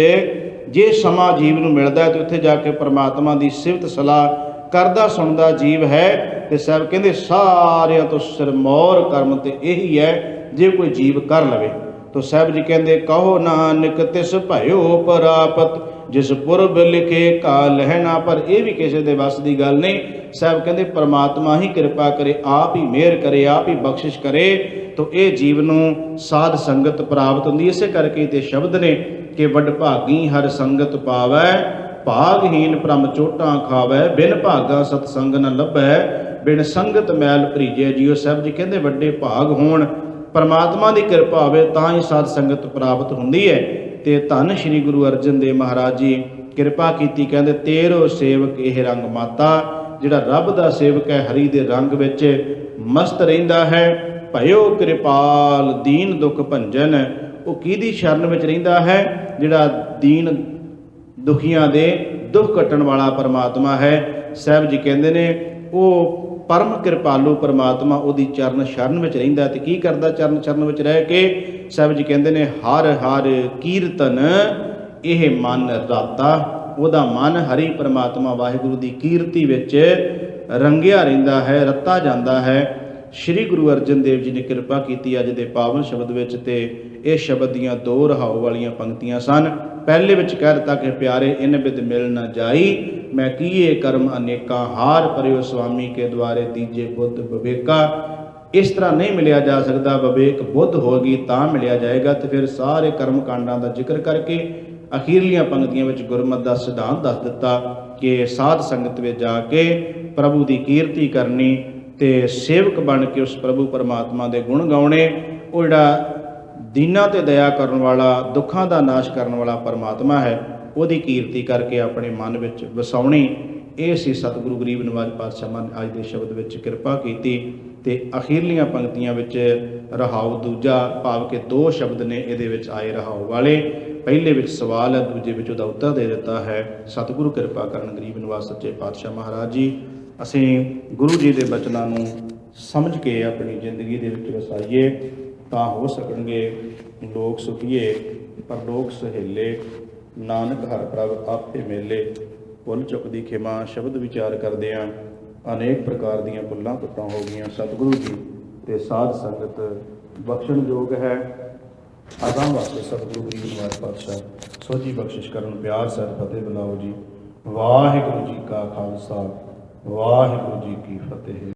ਜੇ ਸਮਾਂ ਜੀਵ ਨੂੰ ਮਿਲਦਾ ਹੈ ਤੇ ਉੱਥੇ ਜਾ ਕੇ ਪਰਮਾਤਮਾ ਦੀ ਸਿਫਤ ਸਲਾਹ ਕਰਦਾ ਸੁਣਦਾ ਜੀਵ ਹੈ। ਤੇ ਸਾਹਿਬ ਕਹਿੰਦੇ ਸਾਰਿਆਂ ਤੋਂ ਸਿਰਮੌਰ ਕਰਮ ਤੇ ਇਹੀ ਹੈ ਜੇ ਕੋਈ ਜੀਵ ਕਰ ਲਵੇ। ਤਾਂ ਸਾਹਿਬ ਜੀ ਕਹਿੰਦੇ ਕਹੋ ਨਾਨਕ ਤਿਸ ਭਇਓ ਪ੍ਰਾਪਤ, ਜਿਸ ਪੁਰਬ ਲਿਖੇ ਕਾਲ ਹੈ ਨਾ। ਪਰ ਇਹ ਵੀ ਕਿਸੇ ਦੇ ਵੱਸ ਦੀ ਗੱਲ ਨਹੀਂ। ਸਾਹਿਬ ਕਹਿੰਦੇ ਪਰਮਾਤਮਾ ਹੀ ਕਿਰਪਾ ਕਰੇ, ਆਪ ਹੀ ਮਿਹਰ ਕਰੇ, ਆਪ ਹੀ ਬਖਸ਼ਿਸ਼ ਕਰੇ, ਤਾਂ ਇਹ ਜੀਵ ਨੂੰ ਸਾਧ ਸੰਗਤ ਪ੍ਰਾਪਤ ਹੁੰਦੀ। ਇਸੇ ਕਰਕੇ ਤੇ ਸ਼ਬਦ ਨੇ ਕਿ ਵੱਡ ਭਾਗੀ ਹਰ ਸੰਗਤ ਪਾਵੈ, ਭਾਗਹੀਨ ਭ੍ਰਮ ਚੋਟਾਂ ਖਾਵੈ, ਬਿਨ ਭਾਗਾ ਸਤ ਸੰਗ ਨ ਲੱਭੈ, ਬਿਨ ਸੰਗਤ ਮੈਲ ਭਰੀਜੈ। ਜੀਓ ਸਾਹਿਬ ਜੀ ਕਹਿੰਦੇ ਵੱਡੇ ਭਾਗ ਹੋਣ, ਪਰਮਾਤਮਾ ਦੀ ਕਿਰਪਾ ਹੋਵੇ ਤਾਂ ਹੀ ਸਾਧ ਸੰਗਤ ਪ੍ਰਾਪਤ ਹੁੰਦੀ ਹੈ। ਤੇ ਧੰਨ ਸ਼੍ਰੀ ਗੁਰੂ ਅਰਜਨ ਦੇਵ ਮਹਾਰਾਜ ਜੀ ਕਿਰਪਾ ਕੀਤੀ, ਕਹਿੰਦੇ ਤੇਰੋ ਸੇਵਕ ਇਹ ਰੰਗ ਮਾਤਾ। ਜਿਹੜਾ ਰੱਬ ਦਾ ਸੇਵਕ ਹੈ ਹਰੀ ਦੇ ਰੰਗ ਵਿੱਚ ਮਸਤ ਰਹਿੰਦਾ ਹੈ। ਭਇਓ ਕਿਰਪਾਲ ਦੀਨ ਦੁਖ ਭੰਜਨ, ਉਹ ਕਿਹਦੀ ਸ਼ਰਨ ਵਿੱਚ ਰਹਿੰਦਾ ਹੈ? ਜਿਹੜਾ ਦੀਨ ਦੁਖੀਆਂ ਦੇ ਦੁੱਖ ਕੱਟਣ ਵਾਲਾ ਪਰਮਾਤਮਾ ਹੈ। ਸਾਹਿਬ ਜੀ ਕਹਿੰਦੇ ਨੇ ਉਹ ਪਰਮ ਕਿਰਪਾਲੂ ਪਰਮਾਤਮਾ ਉਹਦੀ ਚਰਨ ਸ਼ਰਨ ਵਿੱਚ ਰਹਿੰਦਾ। ਤੇ ਕੀ ਕਰਦਾ ਚਰਨ ਸ਼ਰਨ ਵਿੱਚ ਰਹਿ ਕੇ? ਸਾਹਿਬ ਜੀ ਕਹਿੰਦੇ ਨੇ ਹਰ ਹਰ ਕੀਰਤਨ ਇਹ ਮਨ ਰਾਤਾ। ਉਹਦਾ ਮਨ ਹਰੀ ਪਰਮਾਤਮਾ ਵਾਹਿਗੁਰੂ ਦੀ ਕੀਰਤੀ ਵਿੱਚ ਰੰਗਿਆ ਰਹਿੰਦਾ ਹੈ, ਰੱਤਾ ਜਾਂਦਾ ਹੈ। ਸ਼੍ਰੀ ਗੁਰੂ ਅਰਜਨ ਦੇਵ ਜੀ ਨੇ ਕਿਰਪਾ ਕੀਤੀ ਅੱਜ ਦੇ ਪਾਵਨ ਸ਼ਬਦ ਵਿੱਚ, ਤੇ ਇਹ ਸ਼ਬਦ ਦੀਆਂ ਦੋ ਰਹਾਉ ਵਾਲੀਆਂ ਪੰਕਤੀਆਂ ਸਨ। ਪਹਿਲੇ ਵਿੱਚ ਕਹਿ ਦਿੱਤਾ ਕਿ ਪਿਆਰੇ ਇਨ ਬਿਦ ਮਿਲ ਨਾ ਜਾਈ, ਮੈਂ ਕੀਏ ਕਰਮ ਅਨੇਕਾਂ, ਹਾਰ ਪਰਿਓ ਸੁਆਮੀ ਕੇ ਦੁਆਰੇ ਦੀਜੇ ਬੁੱਧ ਵਿਵੇਕਾ। ਇਸ ਤਰ੍ਹਾਂ ਨਹੀਂ ਮਿਲਿਆ ਜਾ ਸਕਦਾ, ਵਿਵੇਕ ਬੁੱਧ ਹੋਗੀ ਤਾਂ ਮਿਲਿਆ ਜਾਏਗਾ। ਤੇ ਫਿਰ ਸਾਰੇ ਕਰਮ ਕਾਂਡਾਂ ਦਾ ਜ਼ਿਕਰ ਕਰਕੇ ਅਖੀਰਲੀਆਂ ਪੰਕਤੀਆਂ ਵਿੱਚ ਗੁਰਮਤਿ ਦਾ ਸਿਧਾਂਤ ਦੱਸ ਦਿੱਤਾ ਕਿ ਸਾਧ ਸੰਗਤ ਵਿੱਚ ਜਾ ਕੇ ਪ੍ਰਭੂ ਦੀ ਕੀਰਤੀ ਕਰਨੀ ਤੇ ਸੇਵਕ ਬਣ ਕੇ ਉਸ ਪ੍ਰਭੂ ਪਰਮਾਤਮਾ ਦੇ ਗੁਣ ਗਾਉਣੇ। ਉਹ ਜਿਹੜਾ ਦੀਨਾਂ ਤੇ ਦਇਆ ਕਰਨ ਵਾਲਾ, ਦੁੱਖਾਂ ਦਾ ਨਾਸ਼ ਕਰਨ ਵਾਲਾ ਪਰਮਾਤਮਾ ਹੈ, ਉਹਦੀ ਕੀਰਤੀ ਕਰਕੇ ਆਪਣੇ ਮਨ ਵਿੱਚ ਵਸਾਉਣੀ। ਇਹ ਸੀ ਸਤਿਗੁਰੂ ਗਰੀਬ ਨਿਵਾਜ ਪਾਤਸ਼ਾਹ ਨੇ ਅੱਜ ਦੇ ਸ਼ਬਦ ਵਿੱਚ ਕਿਰਪਾ ਕੀਤੀ। ਤੇ ਅਖੀਰਲੀਆਂ ਪੰਕਤੀਆਂ ਵਿੱਚ ਰਹਾਉ ਦੂਜਾ, ਭਾਵ ਕਿ ਦੋ ਸ਼ਬਦ ਨੇ ਇਹਦੇ ਵਿੱਚ ਆਏ ਰਹਾਉ ਵਾਲੇ। ਪਹਿਲੇ ਵਿੱਚ ਸਵਾਲ ਹੈ, ਦੂਜੇ ਵਿੱਚ ਉਹਦਾ ਉੱਤਰ ਦੇ ਦਿੱਤਾ ਹੈ। ਸਤਿਗੁਰੂ ਕਿਰਪਾ ਕਰਨ ਗਰੀਬ ਨਿਵਾਜ ਸੱਚੇ ਪਾਤਸ਼ਾਹ ਮਹਾਰਾਜ ਜੀ। ਅਸੀਂ ਗੁਰੂ ਜੀ ਦੇ ਬਚਨਾਂ ਨੂੰ ਸਮਝ ਕੇ ਆਪਣੀ ਜ਼ਿੰਦਗੀ ਦੇ ਵਿੱਚ ਵਸਾਈਏ ਤਾਂ ਹੋ ਸਕਣਗੇ ਲੋਕ ਸੁਖੀਏ ਪਰਲੋਕ ਸਹੇਲੇ, ਨਾਨਕ ਹਰ ਪ੍ਰਭ ਆਪੇ ਮੇਲੇ। ਭੁੱਲ ਚੁੱਕ ਦੀ ਖਿਮਾ, ਸ਼ਬਦ ਵਿਚਾਰ ਕਰਦਿਆਂ ਅਨੇਕ ਪ੍ਰਕਾਰ ਦੀਆਂ ਭੁੱਲਾਂ ਤੁੱਟਾਂ ਹੋ ਗਈਆਂ। ਸਤਿਗੁਰੂ ਜੀ ਤੇ ਸਾਧ ਸੰਗਤ ਬਖਸ਼ਣਯੋਗ ਹੈ। ਅਗਾਂਹ ਵਾਸਤੇ ਸਤਿਗੁਰੂ ਗਰੀਬ ਨਿਵਾਜ ਪਾਤਸ਼ਾਹ ਸੋਝੀ ਬਖਸ਼ਿਸ਼ ਕਰਨ, ਪਿਆਰ ਸਹਿਤ ਫਤਿਹ ਬੁਲਾਓ ਜੀ। ਵਾਹਿਗੁਰੂ ਜੀ ਕਾ ਖਾਲਸਾ, ਵਾਹਿਗੁਰੂ ਜੀ ਕੀ ਫਤਿਹ।